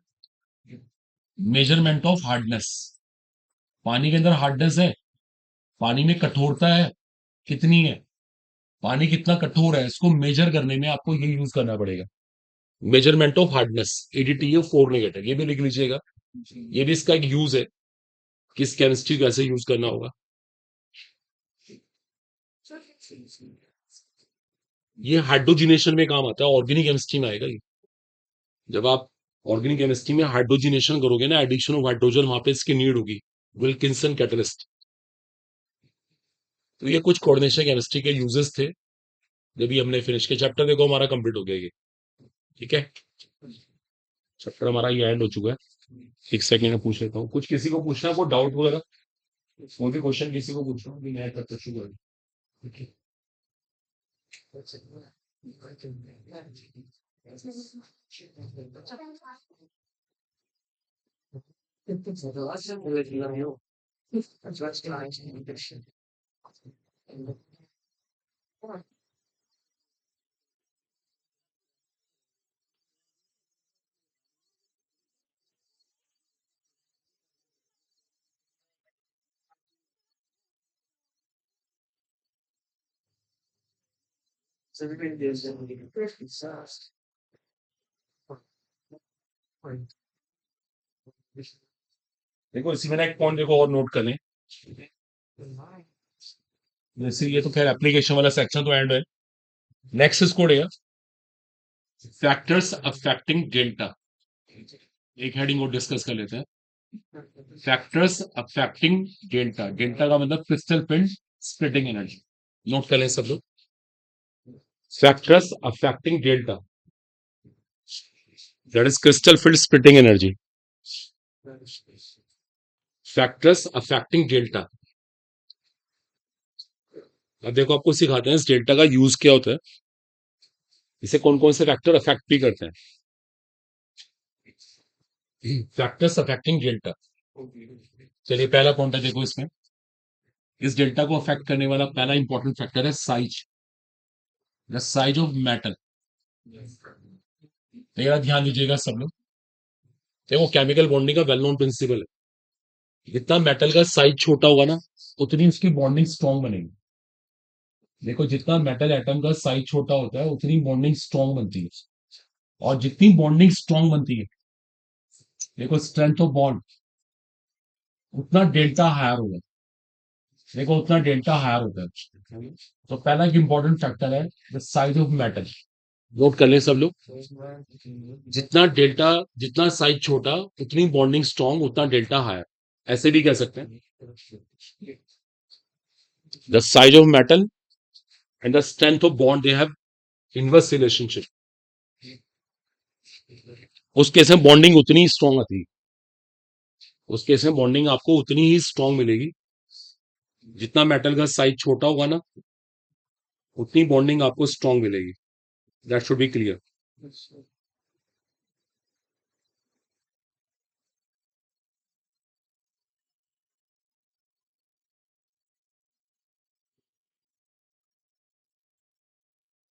है। मेजरमेंट ऑफ हार्डनेस, पानी के अंदर हार्डनेस है, पानी में कठोरता है, कितनी है, पानी कितना कठोर है, इसको मेजर करने में आपको ये यूज करना पड़ेगा, मेजरमेंट ऑफ हार्डनेस, एडीटीए 4 नेगेटिव, ये भी लिख लीजिएगा। ये भी इसका एक यूज है, किस केमिस्ट्री कैसे यूज करना होगा। ये हाइड्रोजिनेशन में काम आता है, ऑर्गेनिक केमिस्ट्री में आएगा ये। जब आप ऑर्गेनिक केमिस्ट्री में हाइड्रोजिनेशन करोगे ना, एडिशन ऑफ हाइड्रोजन, वहां पे इसकी नीड होगी, विल्किंसन कैटलिस्ट। तो ये कुछ कोऑर्डिनेशन केमिस्ट्री के यूजेस थे, जब भी हमने फिनिश किया चैप्टर। देखो हमारा कंप्लीट हो गया ये, ठीक है, चैप्टर हमारा ये एंड हो चुका है। एक सेकंड में पूछ लेता हूँ कुछ, किसी को पूछना है कोई डाउट वगैरह, कोई भी क्वेश्चन किसी को पूछना हो, मैं तब तक शुरू करूँ। देखो इसी में ना एक पॉइंट देखो और नोट कर लें, जैसे ये तो खैर एप्लीकेशन वाला सेक्शन तो एंड है। नेक्स्ट इसको फैक्टर्स अफेक्टिंग डेल्टा। एक हेडिंग और डिस्कस कर लेते हैं। Factors affecting delta. डेल्टा का मतलब crystal field splitting energy. Note कर लें सब लोग। Factors affecting delta, that is crystal field splitting energy. Factors affecting delta. अब देखो आपको सिखाते हैं इस डेल्टा का यूज क्या होता है, इसे कौन कौन से फैक्टर अफेक्ट भी करते हैं। Factors affecting delta. चलिए पहला पॉइंट है, देखो इसमें इस डेल्टा को अफेक्ट करने वाला पहला इंपॉर्टेंट फैक्टर है size, the size of metal. मेरा ध्यान दीजिएगा सब लोग। देखो केमिकल बॉन्डिंग का वेल नोन प्रिंसिपल है, जितना मेटल का साइज छोटा होगा ना उतनी उसकी बॉन्डिंग स्ट्रांग बनेगी। देखो जितना मेटल एटम का साइज छोटा होता है उतनी बॉन्डिंग स्ट्रांग बनती है, और जितनी बॉन्डिंग स्ट्रांग बनती है, देखो स्ट्रेंथ ऑफ बॉन्ड, उतना डेल्टा हायर होगा। देखो उतना डेल्टा हायर होता है। तो पहला एक इंपॉर्टेंट फैक्टर है the size of metal. Note कर लें सब लोग। जितना डेल्टा, जितना साइज छोटा उतनी बॉन्डिंग स्ट्रांग, उतना डेल्टा हायर। ऐसे भी कह सकते हैं, the size of metal and the strength of bond they have inverse relationship. उस केस में बॉन्डिंग उतनी स्ट्रांग आती है, उस केस में बॉन्डिंग आपको उतनी ही स्ट्रांग मिलेगी। जितना मेटल का साइज छोटा होगा ना उतनी बॉन्डिंग आपको स्ट्रांग मिलेगी। That should be clear.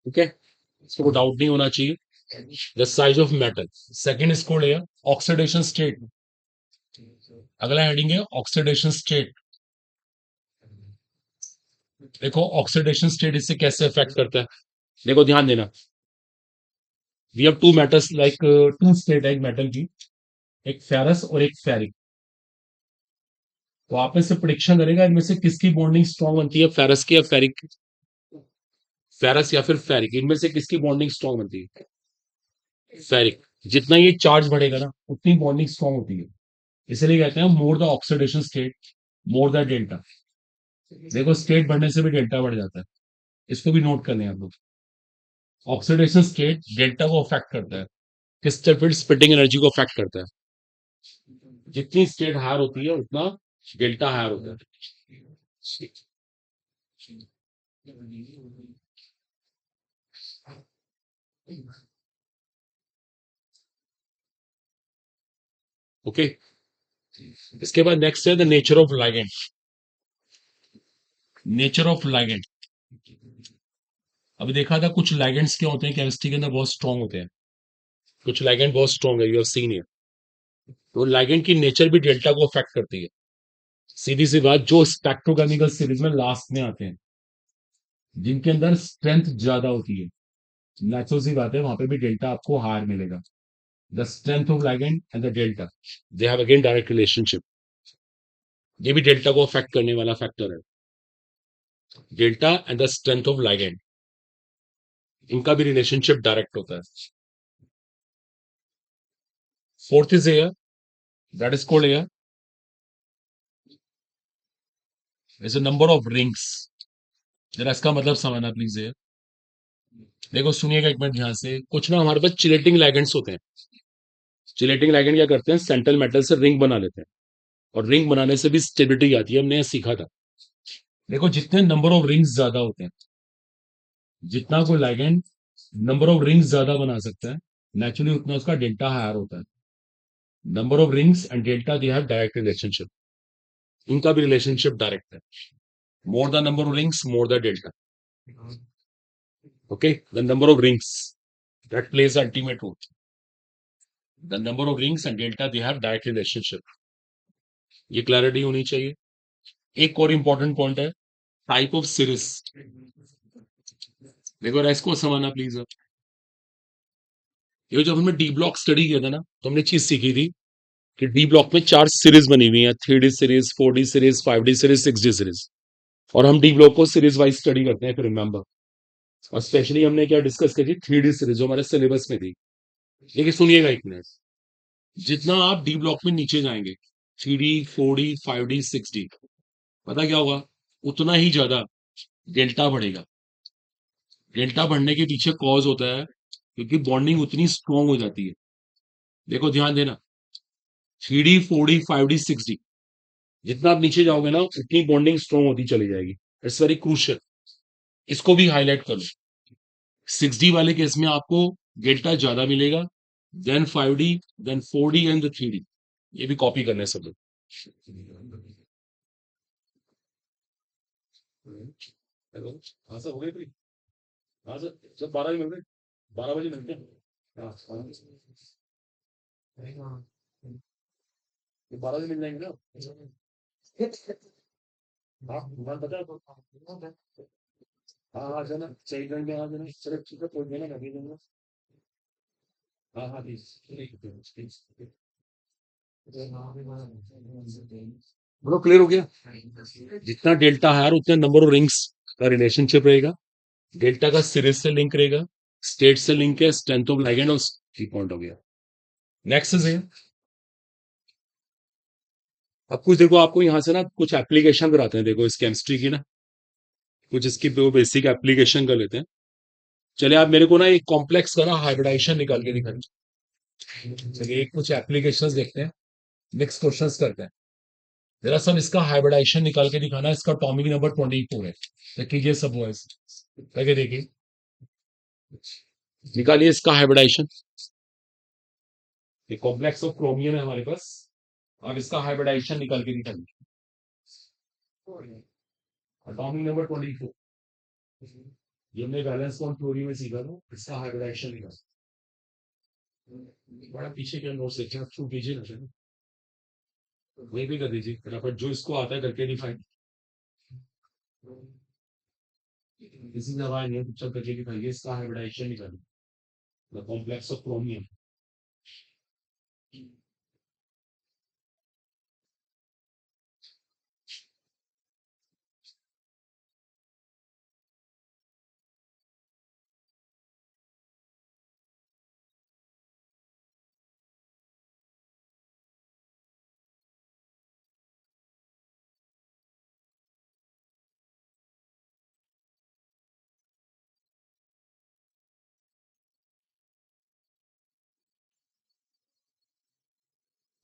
ठीक है, इसको डाउट नहीं होना चाहिए। The size of metal. Second इसको ले ऑक्सीडेशन स्टेट। अगला हेडिंग है ऑक्सीडेशन स्टेट। देखो ऑक्सीडेशन स्टेट इससे कैसे अफेक्ट करता है, देखो ध्यान देना। We have two metals like two state है एक मेटल की, एक फेरस और एक फेरिक। तो आप इससे प्रिडिक्शन करेगा इनमें से किसकी बॉन्डिंग स्ट्रांग बनती है, फेरस की या फेरिक की। फेरस या फिर फेरिक, इनमें से किसकी बॉन्डिंग स्ट्रांग बनती है, फेरिक। जितना ये चार्ज बढ़ेगा ना उतनी बॉन्डिंग स्ट्रांग होती है, इसलिए कहते हैं more the oxidation state more the delta. देखो स्टेट बढ़ने से भी डेल्टा बढ़ जाता है, इसको भी नोट कर लें आप लोग। ऑक्सीडेशन स्टेट डेल्टा को अफेक्ट करता है, क्रिस्टल फील्ड स्प्लिटिंग एनर्जी को अफेक्ट करता है। जितनी स्टेट हायर होती है उतना डेल्टा हायर होता है। ओके, इसके बाद नेक्स्ट है the nature of ligand. Nature of ligand. अभी देखा था कुछ लाइगेंड्स क्या होते हैं केमिस्ट्री के अंदर, बहुत स्ट्रांग होते हैं। कुछ लाइगेंड बहुत स्ट्रांग है, यू हैव सीन इट। तो लाइगेंड की नेचर भी डेल्टा को अफेक्ट करती है। सीधी सी बात, जो स्पेक्ट्रोकेमिकल सीरीज में लास्ट में आते हैं, जिनके अंदर स्ट्रेंथ ज्यादा होती है, नेचुरल सी बात है वहां पे भी डेल्टा आपको हायर मिलेगा। The strength of ligand and the delta, they have again direct relationship. ये भी डेल्टा को अफेक्ट करने वाला फैक्टर है। Delta and the strength of ligand, इनका भी रिलेशनशिप डायरेक्ट होता है। Fourth is air, that is called air is a number of rings. जरा इसका मतलब समझना प्लीज एयर। देखो सुनिएगा एक मिनट ध्यान से। कुछ ना हमारे पास चिलेटिंग लाइगेंड्स होते हैं। चिलेटिंग लाइगेंड क्या करते हैं, सेंट्रल मेटल से रिंग बना लेते हैं, और रिंग बनाने से भी स्टेबिलिटी आती है, हमने यह सीखा था। देखो जितने नंबर ऑफ रिंग्स ज्यादा होते हैं, जितना कोई लाइगेंड नंबर ऑफ रिंग्स ज्यादा बना सकता है, नेचुरली उतना उसका डेल्टा हायर होता है। Number of rings and delta they have direct relationship, इनका भी रिलेशनशिप डायरेक्ट है। More the number of rings more the delta. Okay, the number of rings that plays the ultimate role. The number of rings and delta they have direct relationship. ये clarity होनी चाहिए। एक और important point है type of series. देखो इसको समझना please. ये जब हमने डी ब्लॉक स्टडी किया था ना, तो हमने चीज सीखी थी कि डी ब्लॉक में 4 सीरीज बनी हुई है, 3D series, 4D series, 5D series, 6D series. और हम डी ब्लॉक को सीरीज वाइज स्टडी करते हैं, फिर रिमेंबर। और स्पेशली हमने क्या डिस्कस करी, 3D सीरीज जो हमारे सिलेबस में थी। देखिए सुनिएगा एक मिनट। जितना आप डी ब्लॉक में नीचे जाएंगे, 3D 4D 5D 6D, पता क्या होगा, उतना ही ज्यादा डेल्टा बढ़ेगा। डेल्टा बढ़ने के पीछे कॉज होता है क्योंकि बॉन्डिंग उतनी स्ट्रांग हो जाती है। देखो ध्यान देना, 3D 4D 5D 6D, जितना आप नीचे जाओगे ना उतनी बॉन्डिंग स्ट्रांग होती चली जाएगी। It's very crucial. इसको भी हाईलाइट कर लो। 6D वाले केस में आपको डेल्टा ज्यादा मिलेगा, then 5D, then 4D and the 3D। ये भी कॉपी करना है सब लोग। हेलो, हाँ सर, हो गए फ्री? हाँ सर, सर 12 बजे मिल रहे, 12 बजे मिलते हैं। हाँ हाँ, ये 12 बजे मिल जाएंगे ना? हाँ दुकान पता है आपको? हाँ हाँ जाना, सही टाइम पे आ जाना, चलो ठीक है, पहुंच जाना, लगे जाना। हाँ हाँ प्लीज, ठीक है प्लीज। बोलो, क्लियर हो गया? जितना डेल्टा हायर उतने नंबर ऑफ रिंग्स का रिलेशनशिप रहेगा। डेल्टा का सीरीज से लिंक रहेगा, स्टेट से लिंक है, स्ट्रेंथ ऑफ लिगेंड और की पॉइंट हो गया। नेक्स्ट है, अब कुछ देखो, आपको यहाँ से ना कुछ एप्लीकेशन कराते हैं, देखो इस केमिस्ट्री की ना, कुछ इसकी बेसिक एप्लीकेशन कर लेते हैं। चलिए आप मेरे को ना एक कॉम्प्लेक्स का ना हाइब्रिडाइजेशन निकाल के दिखाइए। चलिए एक कुछ एप्लीकेशंस देखते हैं, नेक्स्ट क्वेश्चंस करते हैं। जरा सब इसका हाइब्रिडाइजेशन निकाल के दिखाना, इसका टॉमिक नंबर 24 है। तो कीजिए सब बॉयज, करके देखिए, निकालिए इसका हाइब्रिडाइजेशन। ये कॉम्प्लेक्स ऑफ क्रोमियम है हमारे पास, अब इसका हाइब्रिडाइजेशन निकाल के दिखाइए। टॉमिक नंबर 24, ये हमने वैलेंस बॉन्ड थ्योरी में सीखा था, इसका हाइब्रिडाइजेशन निकाल। बड़ा पीछे क्या नोट्स देखे आप, छू कीजिए ना सर, वही भी कर दीजिए फटाफट, जो इसको आता है करके दिखाई। किसी ने आवाज नहीं, चल करके दिखाइए, इसका हाइब्रिडाइजेशन निकालिए, द कॉम्प्लेक्स ऑफ क्रोमियम।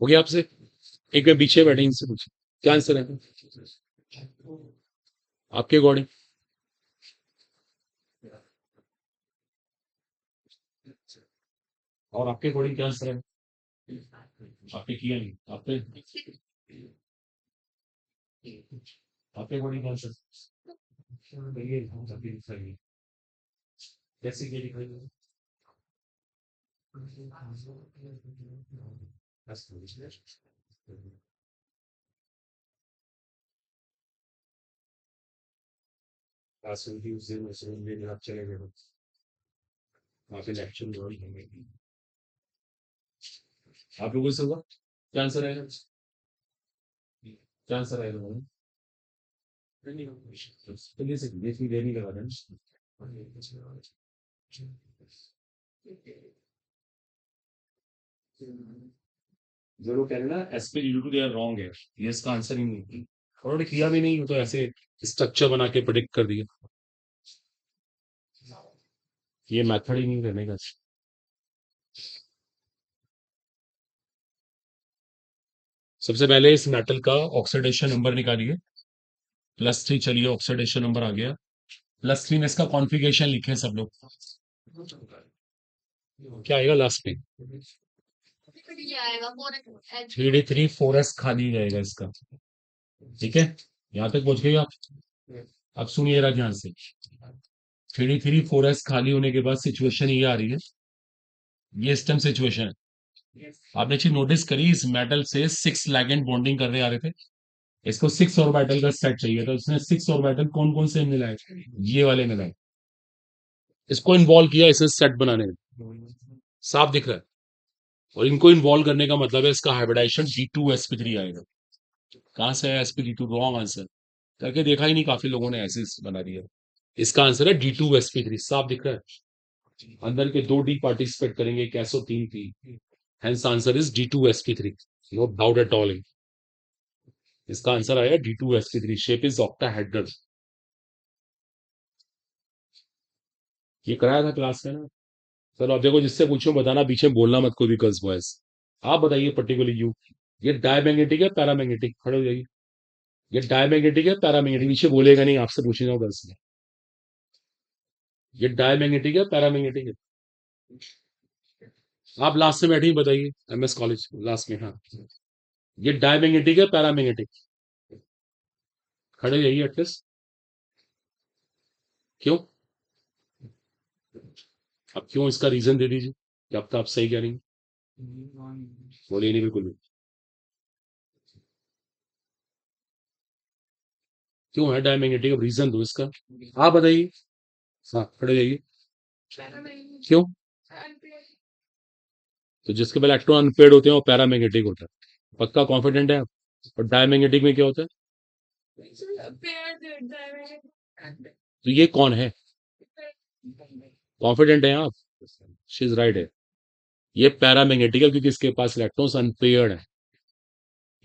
हो गया आपसे? एक मैं पीछे बैठे, इनसे पूछिए क्या आंसर है आपके अकॉर्डिंग। और आपके अकॉर्डिंग क्या आंसर है? आपने किया नहीं, आपने आपके अकॉर्डिंग क्या आंसर? ये दिखाइए, कैसे ये दिखाइए। उस दिन में आप चले गए, वहाँ पे लेक्चर में आप लोगों से हुआ, क्या आंसर आएगा? क्या आंसर आएगा? चलिए से देखिए, देर नहीं लगा देना। जो लोग कह रहे हैं ना sp due to they are wrong है, ये इसका आंसर ही नहीं, उन्होंने किया भी नहीं, वो तो ऐसे स्ट्रक्चर बना के प्रेडिक्ट कर दिया। ये मेथड ही नहीं रहने का। सबसे पहले इस मेटल का ऑक्सीडेशन नंबर निकालिए, +3। चलिए ऑक्सीडेशन नंबर आ गया, +3 में इसका कॉन्फ़िगरेशन लिखे सब लोग, क्या आएगा लास्ट में? 3D3 4S खाली रहेगा इसका, ठीक है? यहाँ तक पहुंच गए आप? अब सुनिए जरा ध्यान से, 3D3 4S खाली होने के बाद सिचुएशन ये आ रही है, ये स्टेम सिचुएशन है। आपने चीज नोटिस करी, इस मेटल से 6 लैगेंड बॉन्डिंग करने आ रहे थे, इसको 6 ऑर्बिटल का सेट चाहिए था, उसने 6 ऑर्बिटल कौन कौन से मिलाए? ये वाले मिलाए, इसको इन्वॉल्व किया इसे सेट बनाने में, साफ दिख रहा है। और इनको इन्वॉल्व करने का मतलब है इसका हाइब्रिडाइजेशन D2sp3 आएगा। कहां से आया sp2? रॉन्ग आंसर, करके देखा ही नहीं, काफी लोगों ने ऐसे बना दिया। इसका आंसर है D2sp3, साफ दिख रहा है। अंदर के 2 D पार्टिसिपेट करेंगे, एक S और 3 P। Hence answer is D2sp3. No doubt at all. इसका आंसर आया D2sp3. Shape is octahedral. ये कराया था क्लास में ना. चलो अब देखो, जिससे पूछूं बताना, पीछे बोलना मत कोई भी गर्ल्स बॉयज. आप बताइए पर्टिकुलरली यू. ये डायमैग्नेटिक है पैरामैग्नेटिक? खड़े हो जाइए. ये डायमैग्नेटिक है पैरामैग्नेटिक? पीछे बोलेगा नहीं, आपसे पूछे जाओ गर्ल्स में. ये डायमैग्नेटिक है पैरामैग्नेटिक है? आप लास्ट में बैठे ही बताइए. MS कॉलेज लास्ट में. हाँ. ये डायमैग्नेटिक है पैरामैग्नेटिक? खड़े हो जाइए एटलीस्ट. क्यों? अब क्यों, इसका रीजन दे दीजिए कि अब तो आप सही कह रही हैं. बोलिए नहीं बिल्कुल भी. क्यों है डायमैग्नेटिक? अब रीजन दो इसका. आप बताइए. हाँ, खड़े हो जाइए. क्यों? तो जिसके पहले इलेक्ट्रॉन अनपेड होते हैं वो पैरामैग्नेटिक होता है. पक्का कॉन्फिडेंट है आप? और डायमैग्नेटिक में क्या होता है? तो ये कौन है? कॉन्फिडेंट है आप? शी इज राइट है. ये पैरामैग्नेटिक है क्योंकि इसके पास इलेक्ट्रॉन्स अनपेयर्ड है.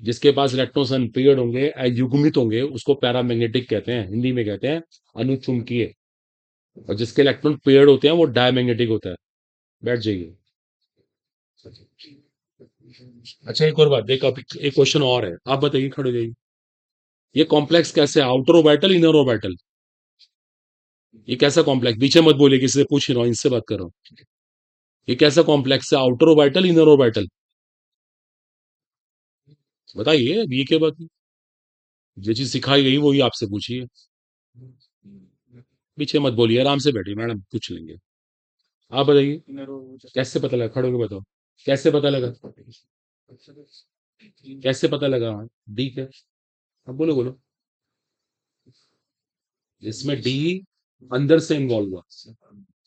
जिसके पास इलेक्ट्रॉन्स अनपेयर्ड होंगे, अयुग्मित होंगे, उसको पैरामैग्नेटिक कहते हैं. हिंदी में कहते हैं अनुचुंबकीय. और जिसके इलेक्ट्रॉन पेयर्ड होते हैं वो डायमैग्नेटिक होता है. बैठ जाइए. अच्छा, एक और बात देख, अब एक क्वेश्चन और है. आप बताइए, खड़े हो जाइए. ये कॉम्प्लेक्स कैसे है? Outer orbital, inner orbital? ये कैसा कॉम्प्लेक्स? पीछे मत बोलिए, किसी से पूछ ही रहा हूँ, इनसे बात कर रहा हूँ. ये कैसा कॉम्प्लेक्स है? Outer orbital, inner orbital? बताइए. अब ये क्या बात है? जो चीज सिखाई गई वही आपसे पूछिए. पीछे मत बोलिए, आराम से बैठिए, मैडम पूछ लेंगे. आप बताइए. कैसे पता लगा? खड़े होकर बताओ. कैसे पता लगा? कैसे पता लगा? डी क्या? अब बोलो बोलो. इसमें डी अंदर से इन्वॉल्व हुआ.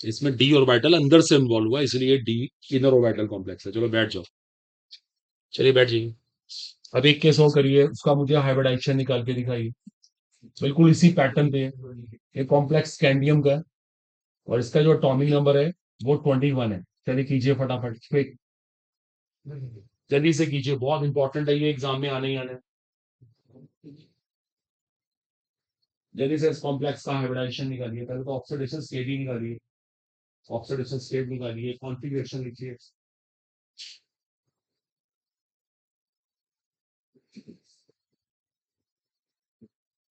इसमें डी ऑर्बिटल अंदर से इन्वॉल्व हुआ, इसलिए डी इनर ऑर्बिटल कॉम्प्लेक्स है. चलो बैठ जाओ. चलिए बैठ जाइए. अब एक केस और करिए, उसका मुझे हाइब्रिडाइजेशन निकाल के दिखाइए. बिल्कुल इसी पैटर्न पे है. ये कॉम्प्लेक्स कैंडियम का है. और इसका जो एटॉमिक नंबर है वो 21 है. चलिए कीजिए फटाफट क्विक. जल्दी से कीजिए, बहुत इंपॉर्टेंट है ये, एग्जाम में आने ही आने. जल्दी से इस कॉम्प्लेक्स का हाइब्रिडाइजेशन निकालिए. पहले तो ऑक्सीडेशन स्टेट ही निकालिए. ऑक्सीडेशन स्टेट निकालिए, कॉन्फिगरेशन लिखिए.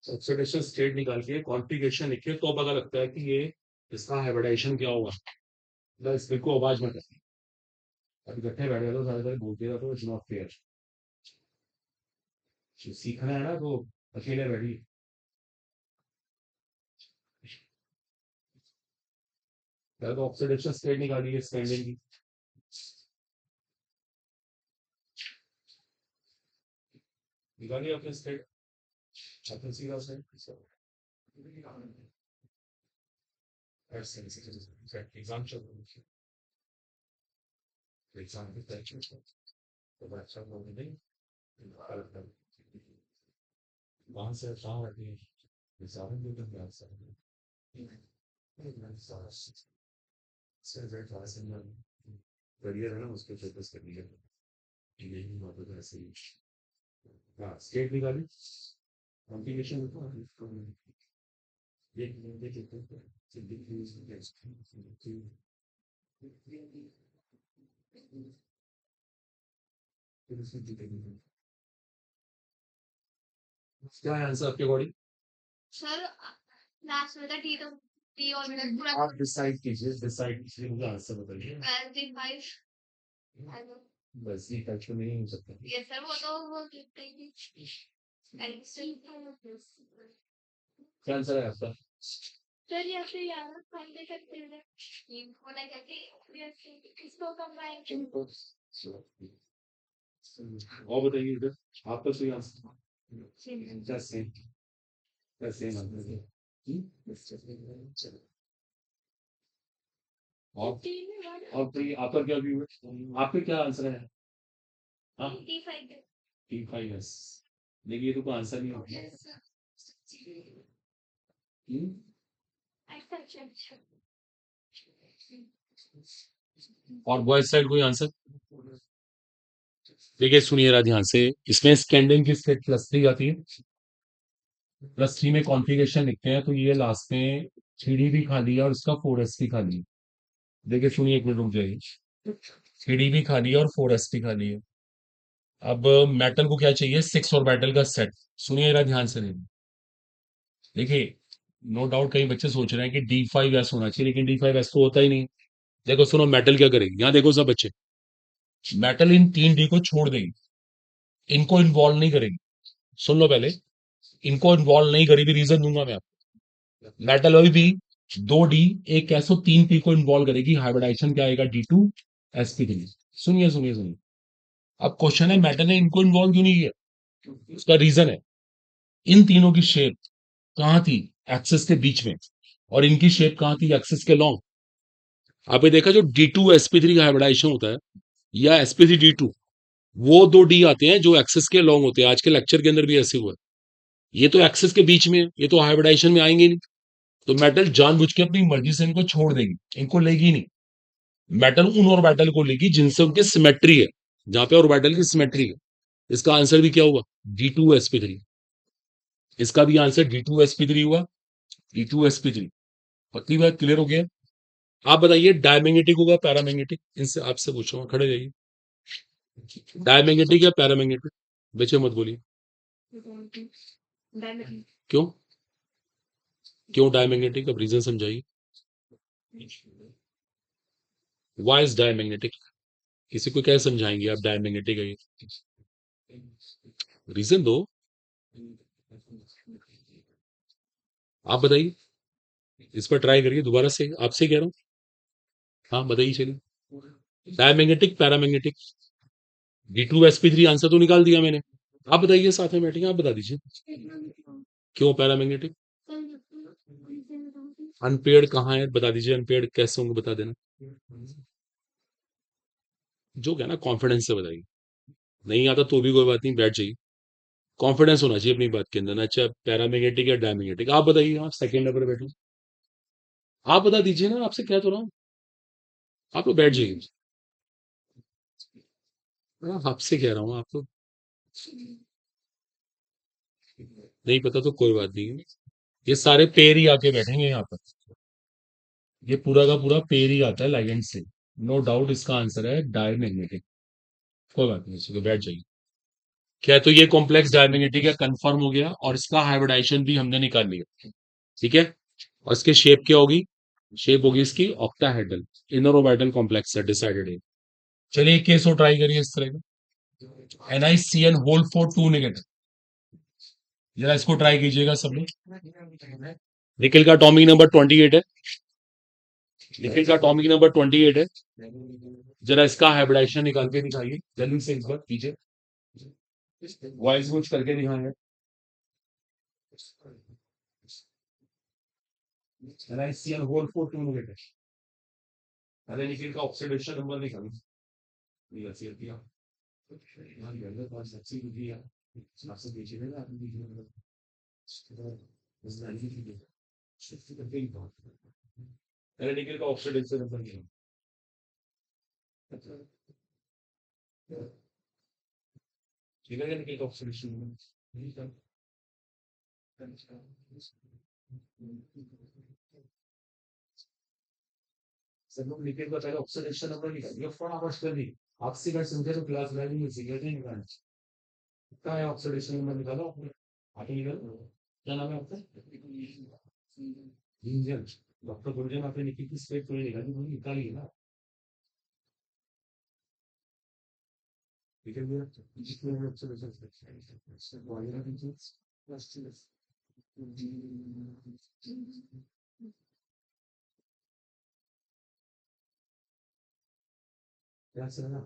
ऑक्सीडेशन स्टेट निकाल के कॉन्फिगरेशन लिखिए तो पता लगता है कि ये इसका हाइब्रिडाइजेशन क्या हुआ. बस बिल्कुल आवाज मत. अब इकट्ठे बैठे तो सारे सारे बोलते रहो तो इट्स नॉट फेयर. सीखना है ना तो अकेले बैठी. पहले तो ऑक्सीडेशन स्टेट निकालिए स्टैंडिंग की. निकालिए अपने स्टेट. अपने सीधा स्टेट. एग्जाम चल रहा है. एग्जाम की तैयारी तो अच्छा बोल नहीं. वहां से कहाँ रहती है? एग्जाम में तो क्या करियर है ना, उसको फोकस करनी है. यही बात है ऐसे ही. हाँ, स्टेट निकाली. कॉम्प्लिकेशन ये क्या है आंसर आपके अकॉर्डिंग? सर लास्ट में था टी, तो टी और मिनट पूरा आप डिसाइड कीजिए. डिसाइड कीजिए, मुझे आंसर बताइए. 5 बस ये टच में नहीं हो सकता. यस सर, वो तो वो क्या आंसर है आपका? सर या फिर यार हम दे सकते हैं. ये होना कहते इसको कंबाइन. और बताइए इधर. आपका कोई answer? Just same. Same answer. और तो ये आपका क्या व्यू है? आपका क्या आंसर है? हाँ, T5 यस. देखिए ये तो कोई आंसर नहीं होगा. हम्म? और बॉयज साइड कोई आंसर? देखिए सुनिए जरा ध्यान से, इसमें स्टैंडिंग की स्टेट +3 आती है। +3 में कॉन्फ़िगरेशन लिखते हैं तो ये लास्ट में 3D भी खाली है और इसका 4S भी खाली है। देखिए सुनिए, एक मिनट रुक जाइए। 3D भी खाली है और 4S भी खाली है। अब मेटल को क्या चाहिए? 6 और मेटल का सेट। सुनिए जरा ध्यान से। देखिए, नो डाउट कई बच्चे सोच रहे हैं कि D5S होना चाहिए, लेकिन D5S तो होता ही नहीं। देखो सुनो, मेटल क्या करेगी, यहाँ देखो सब बच्चे, मेटल इन 3D को छोड़ देगी, इनको इन्वॉल्व नहीं करेगी। सुन लो पहले, इनको इन्वॉल्व नहीं करेगी, रीजन दूंगा मैं आपको। मेटल अभी भी 2D, एक कैसो 3P को इन्वॉल्व करेगी, हाइब्रिडाइजेशन क्या आएगा? D2sp3। सुनिए सुनिए सुनिए, अब क्वेश्चन है मेटल ने इनको इन्वॉल्व क्यों नहीं किया? उसका रीजन है, इन तीनों की शेप कहाँ थी? एक्सिस के बीच में। और इनकी शेप कहाँ थी? एक्सिस के लॉन्ग। आपने देखा जो D2sp3 का हाइब्रिडाइजेशन होता है या sp3D2, वो दो डी आते हैं जो एक्सिस के लॉन्ग होते हैं। आज के लेक्चर के अंदर भी ऐसे हुआ है। ये तो एक्सिस के बीच में है, ये तो हाइब्रिडाइजेशन में आएंगे नहीं। तो मेटल जानबूझ के अपनी मर्जी से इनको छोड़ देगी, इनको लेगी नहीं। मेटल उन ऑर्बिटल को लेगी जिनसे उनकी सिमेट्री है, जहां पे ऑर्बिटल की सिमेट्री है। इसका आंसर भी क्या हुआ? D2sp3। इसका भी आंसर D2sp3 हुआ। D2sp3। पक्की बात, क्लियर हो गया? आप बताइए, डायमैग्नेटिक होगा पैरामैग्नेटिक? इनसे आपसे पूछ रहा हूँ, खड़े जाइए। डायमैग्नेटिक या पैरामैग्नेटिक? बच्चे मत बोलिए। क्यों? क्यों डायमैग्नेटिक? अब रीजन समझाइए। Why is diamagnetic? किसी को क्या समझाएंगे आप डायमैग्नेटिक है ये? रीजन दो। आप बताइए, इस पर ट्राई करिए दोबारा से, आपसे कह रहा हूँ। हाँ बताइए, चलिए। Diamagnetic paramagnetic? D2sp3 आंसर तो निकाल दिया मैंने। आप बताइए, साथ में बैठेंगे, आप बता दीजिए। क्यों पैरामैग्नेटिक? अनपेयर्ड कहाँ है, बता दीजिए। अनपेयर्ड कैसे होंगे, बता देना। जो क्या ना, कॉन्फिडेंस से बताइए। नहीं आता तो भी कोई बात नहीं, बैठ जाइए। कॉन्फिडेंस होना चाहिए अपनी बात के अंदर ना। अच्छा, पैरामैग्नेटिक या डायमैग्नेटिक, आप बताइए। आप सेकंड नंबर पे बैठे, आप बता दीजिए ना, आपसे कह तो रहा हूँ। आप लोग बैठ जाइए। हाँ, आपसे कह रहा हूँ, आप तो नहीं पता तो कोई बात नहीं है। ये सारे पेड़ ही आके बैठेंगे यहाँ पर। ये पूरा का पूरा पेड़ ही आता है लाइगेंड से। नो डाउट इसका आंसर है डायमैग्नेटिक। कोई बात नहीं, इसको बैठ जाइए। क्या है, तो ये कॉम्प्लेक्स डायमैग्नेटिक है, कंफर्म हो गया। और इसका हाइब्रिडाइजेशन भी हमने निकाल लिया। ठीक है। और इसकी शेप क्या होगी? शेप होगी इसकी ऑक्टाहेड्रल। इनर ऑर्बिटल कॉम्प्लेक्स है, डिसाइडेड है। चलिए एक केस और ट्राई करिए इस तरह का। NiCN2 negative. जरा इसको ट्राई कीजिएगा सब लोग। निकिल का अटॉमिक नंबर 28 है। निकिल का अटॉमिक नंबर 28 है। जरा इसका हाइब्रिडाइजेशन निकाल के दिखाइए जल्दी से, इस बार कीजिए। वॉइस कुछ करके दिखाएंगे। NiCN2 negative. अरे निकिल का ऑक्सीडेशन नंबर निकालिए। अरे निकिल का ऑक्सीडेशन नंबर निकालिए। ठीक है, निकिल का ऑक्सीडेशन नंबर। सब लोग निकल कर पहले ऑब्जर्वेशन नंबर निकालिए, फटाफट कर दी। आपसे मैं समझे तो क्लास में नहीं सिगरेट नहीं निकालना। क्या है ऑब्जर्वेशन नंबर निकालो आपने। आगे निकालो। क्या नाम है आपका? इंजन। डॉक्टर गुरजन, आपने निकी की स्पेट थोड़ी निकाली, वो निकालिए ना। निकल गया। जिसमें ऑब्जर्वेशन वायरल डिजीज। क्या चला?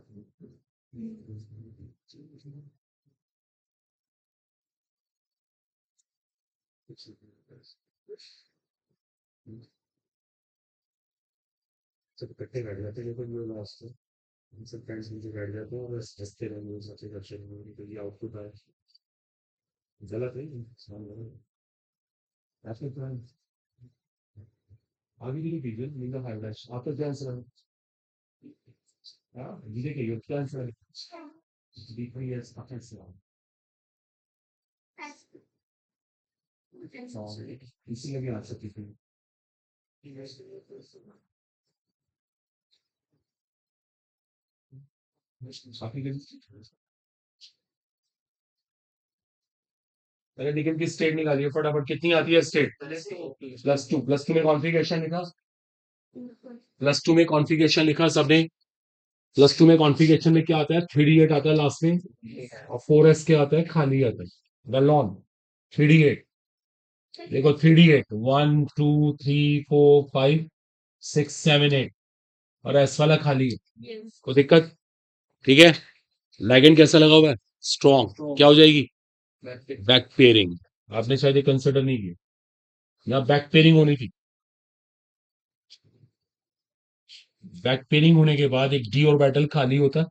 सब इकट्ठे बैठ जाते हैं, लेकिन जो लास्ट में हम सब फ्रेंड्स नीचे बैठ जाते हैं और बस हंसते रहेंगे, सबसे दर्शन होंगे, तो ये आउटपुट आए। गलत है ये। आपके प्लान आगे के लिए कीजिए, नींदा फाइव डैश आपका क्या आंसर है? हाँ, ये देखिए क्या आंसर है? इसीलिए भी आ सकती थी। पहले डिकन की स्टेट निकालिए फटाफट, कितनी आती है स्टेट? +2। +2 में कॉन्फ़िगरेशन लिखा? +2 में कॉन्फ़िगरेशन लिखा सबने? +2 में कॉन्फ़िगरेशन में क्या आता है? 3D8 आता है लास्ट में, और 4s क्या आता है? खाली आता है। वेल 3D8, देखो 3D8, 1 2 3 4 5 6 7 8, और एस वाला खाली है। कोई दिक्कत? ठीक है। लैगेंड कैसा लगा हुआ है? स्ट्रॉन्ग। क्या हो जाएगी? Back pairing. आपने शायद ये कंसिडर नहीं किया, यहाँ बैक पेयरिंग होनी थी। बैक पेयरिंग होने के बाद एक डी ऑर्बिटल खाली होता है,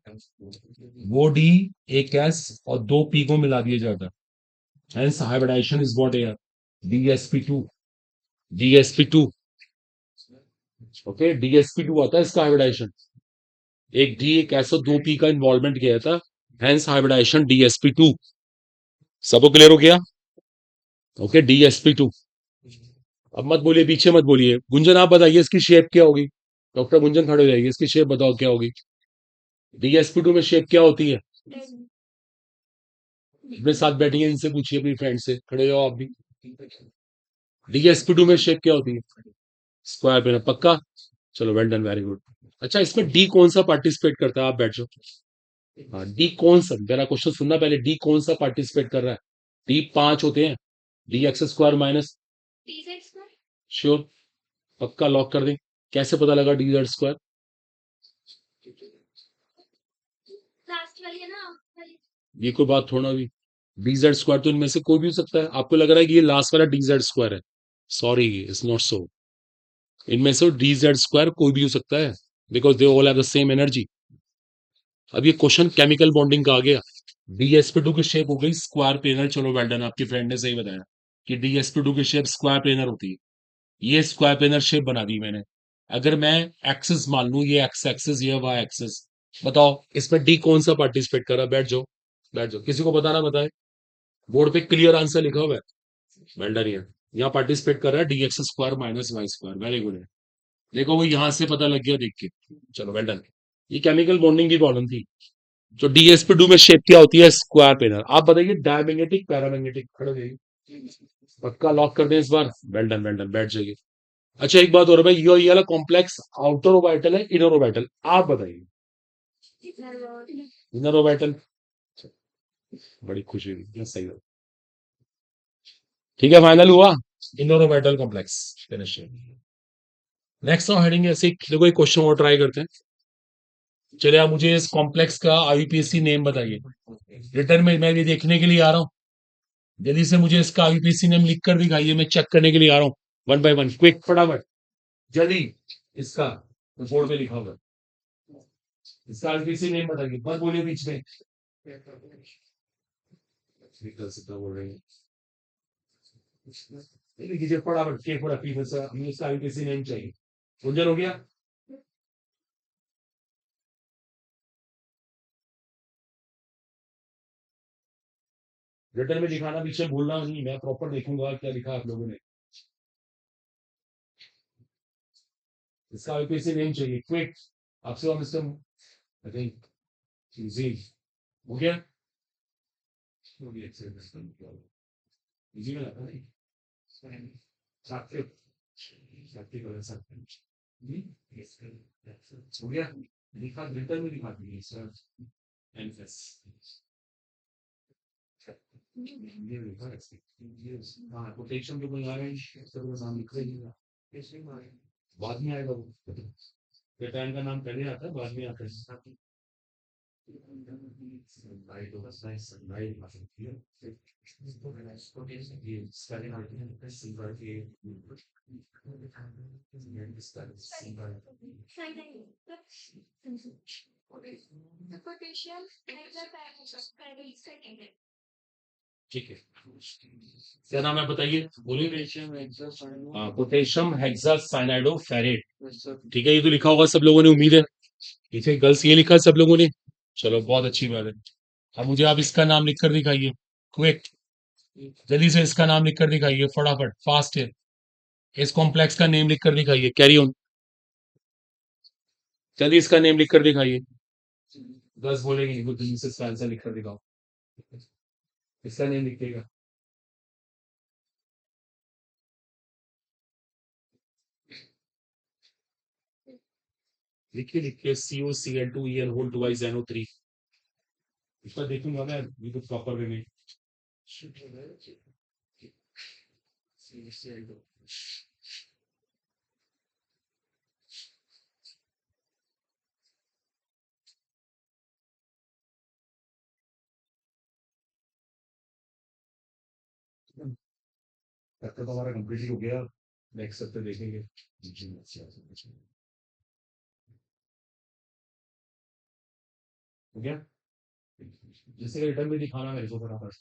वो डी एक एस और दो पी को मिला दिया जाता है, hence hybridization is what here, DsP2। DsP2, okay, DsP2 आता है इसका हाइब्रिडाइजेशन। एक डी एक एस और दो पी का इन्वॉल्वमेंट किया था, हेंस हाइब्रिडाइजेशन DsP2। सबको क्लियर हो गया? Okay, DsP2। अब मत बोलिए, पीछे मत बोलिए। गुंजन आप बताइए इसकी शेप क्या होगी? डॉक्टर गुंजन खड़े हो जाइए, इसकी शेप बताओ क्या होगी? DsP2 में शेप क्या होती है? अपने साथ बैठी है, इनसे पूछिए, अपनी फ्रेंड से। खड़े हो आप भी। DsP2 में शेप क्या होती है? स्क्वायर पेन, पक्का? चलो, वेल डन, वेरी गुड। अच्छा, इसमें डी कौन सा पार्टिसिपेट करता है? आप बैठ जाओ। हाँ, डी कौन सा, मेरा क्वेश्चन सुनना पहले, डी कौन सा पार्टिसिपेट कर रहा है? डी 5 होते हैं, DX² माइनस। श्योर? पक्का, लॉक कर दें? कैसे पता लगा DZ²? ये कोई बात थोड़ा भी। DZ² तो इनमें से कोई भी हो सकता है। आपको लग रहा है कि ये लास्ट वाला DZ² है? Sorry, it's not so. इनमें से DZ² कोई भी हो सकता है, because they all have the same energy. अब ये क्वेश्चन केमिकल बॉन्डिंग का आ गया। DsP2 की शेप हो गई स्क्वायर प्लेनर। चलो, वेल डन, आपकी फ्रेंड ने सही बताया कि DsP2 की शेप स्क्वायर प्लेनर होती है। ये स्क्वायर प्लेनर शेप बना दी मैंने। अगर मैं एक्सिस मान लूं, ये एक्स एक्सिस, ये वाई एक्सिस, बताओ इसमें डी कौन सा पार्टिसिपेट कर रहा है? बैठ जाओ, बैठ जाओ, किसी को बताना बताए। बोर्ड पे क्लियर आंसर लिखा हुआ है, वेल डन। यहाँ पार्टिसिपेट कर रहा है DX² minus Y²। Very good है। देखो, वो यहां से पता लग गया देख के। चलो, वेल डन। ये केमिकल बॉन्डिंग की प्रॉब्लम थी। जो DsP2 में शेप क्या होती है? स्क्वायर पेनर। आप बताइए, डायमैग्नेटिक पैरामैग्नेटिक? खड़े हो जाइए। पक्का लॉक कर दें इस बार? वेल डन, वेल डन, बैठ जाइए। अच्छा, एक बात और है भाई, ये वाला कॉम्प्लेक्स आउटर ऑर्बिटल है, इनर ऑर्बिटल? आप बताइए। Inner orbital. बड़ी खुशी हुई, ये सही है। ठीक है, फाइनल हुआ। Inner orbital complex finish. Next हम हेडिंग ऐसे देखो, एक क्वेश्चन और ट्राई करते हैं। चलिए, आप मुझे इस कॉम्प्लेक्स का IUPAC नेम बताइए। रिटर्न में मैं ये देखने के लिए आ रहा हूँ, जल्दी से मुझे इसका IUPAC नेम लिख कर दिखाइए, मैं चेक करने के लिए आ रहा हूँ। वन बाय वन, क्विक, फटाफट, जल्दी। इसका बोर्ड पे लिखा होगा, इसका IUPAC नेम बताइए, मत बोलिए बीच में। बोल रहे हैं, कीजिए फटाफट, के फटाफट, हमें इसका IUPAC नेम चाहिए। गुंजन हो गया? रिटर्न में दिखाना पीछे भूलना नहीं, मैं प्रॉपर देखूंगा क्या लिखा आप लोगों ने। इसका IUPAC नेम चाहिए, क्विक। आपसे हम इसका, आई थिंक, इजी हो गया। इजी में लगा नहीं, साथ साथी को साथ हो गया। लिखा, रिटर्न में दिखा दीजिए सर, एनएस ये लिखा है। हाँ, कोटेशन जो बना रहे हैं सर, वो नाम लिख रही है, बाद में आएगा वो। रिटर्न का नाम पहले आता है, बाद में आता है। लाइट होगा, लाइट आ सकती है। ये स्टार्टिंग आती है सिल्वर के, सिल्वर। ठीक है, क्या नाम है बताइए, बोलिए। हाँ, पोटेशियम हेक्सासाइनाइडो फेरेट। ठीक है, ये तो लिखा होगा सब लोगों ने, उम्मीद है। ठीक है गर्ल्स, ये लिखा है सब लोगों ने? चलो, बहुत अच्छी बात है। अब मुझे आप इसका नाम लिखकर दिखाइए, क्विक, जल्दी से इसका नाम लिखकर दिखाइए, फटाफट, फास्ट है। इस कॉम्प्लेक्स का नेम लिखकर दिखाइए, कैरी ऑन, जल्दी इसका नेम लिखकर दिखाइए। 10 बोलेंगे नहीं, तो जल्दी से इसका आंसर लिखकर दिखाओ, इसका नेम लिखिएगा। लिखिए लिखिए, COCl2 होल डिवाइस NO3। इसका देखूंगा मैं ये तो प्रॉपर वे में। चैप्टर तो हमारा कंप्लीट ही हो गया, नेक्स्ट चैप्टर देखेंगे। हो गया, जैसे रिटर्न में दिखाना मेरे को फटाफट।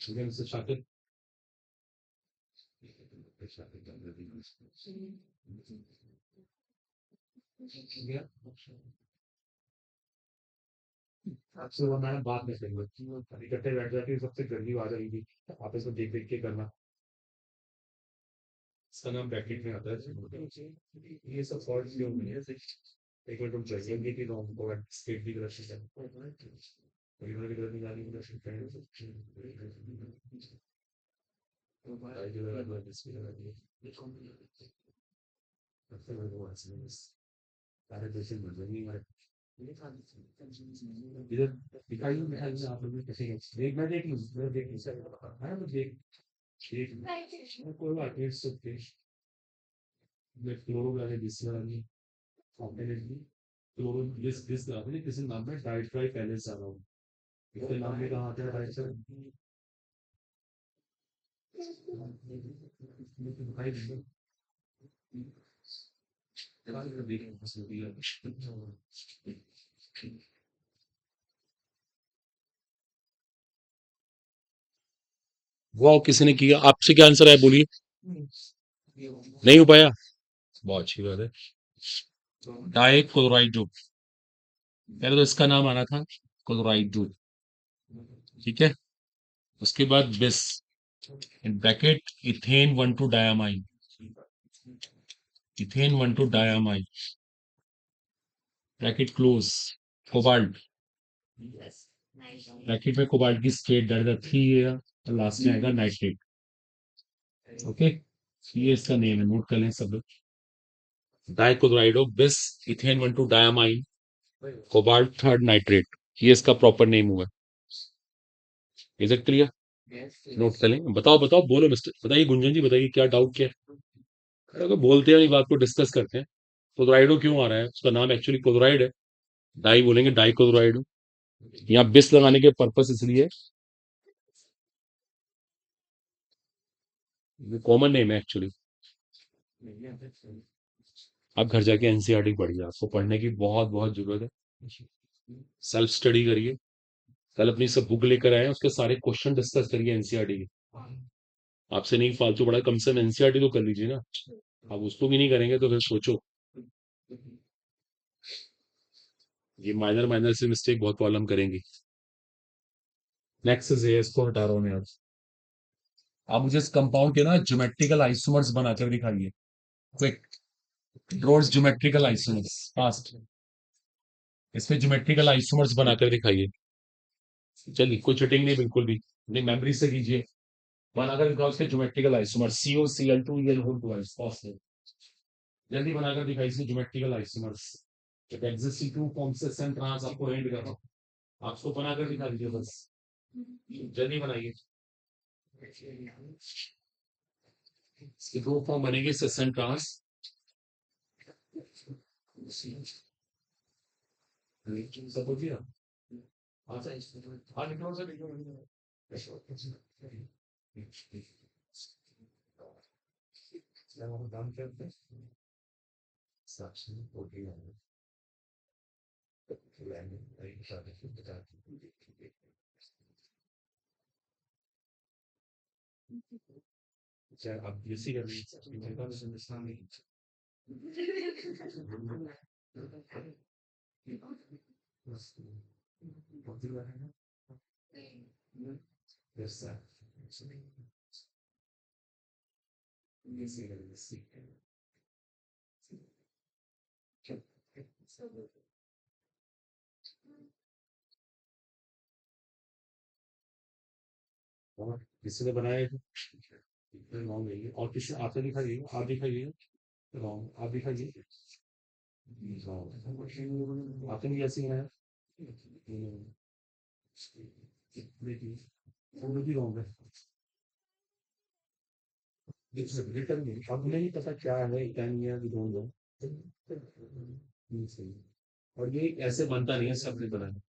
ठीक है मिस्टर शाकिर। हो गया, आपसे वो मैडम बात नहीं करेंगे, इकट्ठे बैठ जाती है, सबसे गर्मी आ जाएगी, आप इसको देख देख के करना। इसका नाम ब्रैकेट में आता है, ये सब सॉल्व क्यों नहीं है। एक मिनट रुक जाइए, ये भी रॉन्ग को स्टेट भी गलत है, इधर भी गलत निकाली, उधर से तो भाई जो है वो डिस्प्ले लगा दिए, सबसे बड़ी बात है सारे पैसे मिल रही है इधर, दिखाई दिखाई में आप लोग कैसे देख, मैं देख लूँ, मैं देख लूँ सर, है ना, देख देख कोई बात नहीं, सकते मैं फ्लोरो वाले दिस वाली कॉम्बिनेटली फ्लोरो दिस लगा दें, किसी नाम में डाइट फ्राई पहले से आ रहा हूँ, इसके नाम में कहाँ आता है डाइट सर, दिखाई दे वाह, किसी ने किया, आपसे क्या आंसर है बोलिए। नहीं हो पाया, बहुत अच्छी बात है। डाई क्लोराइड, पहले तो इसका नाम आना था क्लोराइड, ठीक है। उसके बाद बिस, in bracket ethane 1 2 diamine, ethane 1 2 diamine, bracket close, cobalt, bracket में कोबाल्ट की स्टेट दैट इज 3 है, और लास्ट में आएगा नाइट्रेट। ओके, ये इसका नेम है, नोट कर लें सब लोग, डाइक्लोराइड ऑफ बिस, ethane 1 2 diamine, cobalt third nitrate, ये इसका प्रॉपर नेम हुआ। इज इट क्लियर, नोट कर लें। बताओ बताओ, बोलो मिस्टर, बताइए गुंजन जी, बताइए क्या डाउट क्या है। अगर बोलते हैं, बात को डिस्कस करते हैं। क्लोराइडो क्यों आ रहा है, उसका नाम एक्चुअली क्लोराइड है, डाई बोलेंगे, डाई क्लोराइडो। यहाँ बिस लगाने के पर्पस इसलिए, कॉमन नेम है एक्चुअली। आप घर जाके एनसीईआरटी पढ़िए, आपको पढ़ने की बहुत बहुत जरूरत है, सेल्फ स्टडी करिए, कल अपनी सब बुक लेकर आए, उसके सारे क्वेश्चन डिस्कस करिए एनसीईआरटी के। आपसे नहीं फालतू पढ़ा, कम से कम एनसीईआरटी तो कर लीजिए ना, आप उसको भी नहीं करेंगे तो फिर सोचो, ये माइनर माइनर से मिस्टेक बहुत प्रॉब्लम करेंगी। नेक्स्ट है, इसको हटा रहा हूँ मैं। आप मुझे इस कंपाउंड के ना ज्योमेट्रिकल आइसोमर्स बनाकर दिखाइए, quick, draws geometrical isomers, fast, इसमें ज्योमेट्रिकल आइसोमर्स बनाकर दिखाइए। चलिए, कोई चिटिंग नहीं, बिल्कुल भी नहीं, मेमोरी से कीजिए, बनाकर दिखाओ इसके geometrical isomers, COCl2 whole twice, fast, जल्दी बनाकर दिखाइए इसके geometrical isomers. It exist in two forms, same trans, आपको एंड कर रहा हूं, आप उसको बनाकर दिखा दीजिए बस, जल्दी बनाइए। इसके दो फॉर्म बनेंगे, सेशन ट्रांस, सब हो गया। हाँ हाँ, लिखो सर, लिखो। क्या हम काम करते हैं, साक्षी होती है, क्या आप इसी कर रहे हैं? और किसी ने बनाया है रॉन्ग है ये। और किसी आप तो दिखाइए, आप दिखाइए, रॉन्ग आप दिखाइए, रॉन्ग आपने भी ऐसे ही बनाया। देखिए वो भी रॉन्ग है। रिटर्न नहीं, अब नहीं पता क्या है, क्या नहीं है, डोंट नो। नहीं सही। और ये ऐसे बनता नहीं है, सबने बनाया।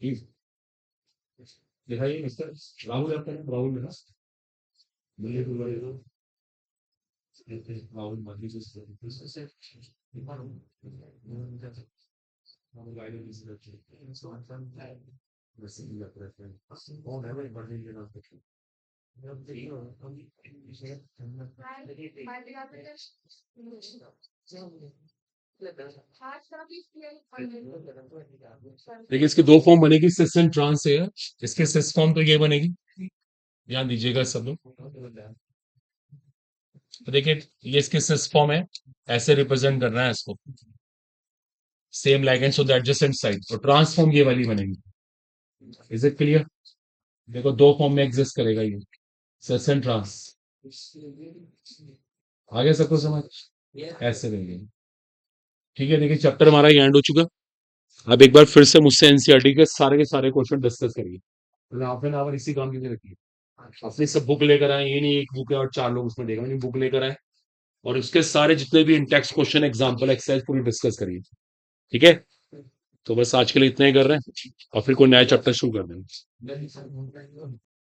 ये दिखाइए मिस्टर राहुल, आपका नाम राहुल है ना? मुझे तो बड़े दो राहुल माधी जो से राहुल आइडिया किसी का चाहिए सो वैसे ही लग रहा है और है भाई बढ़ने के नाम पे देखिए इसके दो फॉर्म बनेगी, सिस एंड ट्रांस है। इसके सिस फॉर्म तो ये बनेगी, ध्यान दीजिएगा सब लोग। तो देखिए ये इसके सिस फॉर्म है, ऐसे रिप्रेजेंट करना है इसको, same like and so the adjacent side, और ट्रांसफॉर्म ये वाली बनेगी। Is it clear? देखो दो फॉर्म में एग्जिस्ट करेगा ये, सिस एंड ट्रांस। आगे सबको समझ ऐसे रहेंगे। ठीक है, देखिए चैप्टर हमारा ये एंड हो चुका। अब एक बार फिर से मुझसे एनसीईआरटी के सारे क्वेश्चन डिस्कस करिए, मतलब हाफ एन आवर इसी काम के लिए रखिए। अपनी सब बुक लेकर आए, ये नहीं एक बुक है और चार लोग उसमें देगा, नहीं बुक लेकर आए और उसके सारे जितने भी इन टेक्स्ट क्वेश्चन एग्जाम्पल एक्सरसाइज पूरी डिस्कस करिए। ठीक है, तो बस आज के लिए इतना ही कर रहे हैं और फिर कोई नया चैप्टर शुरू कर देंगे।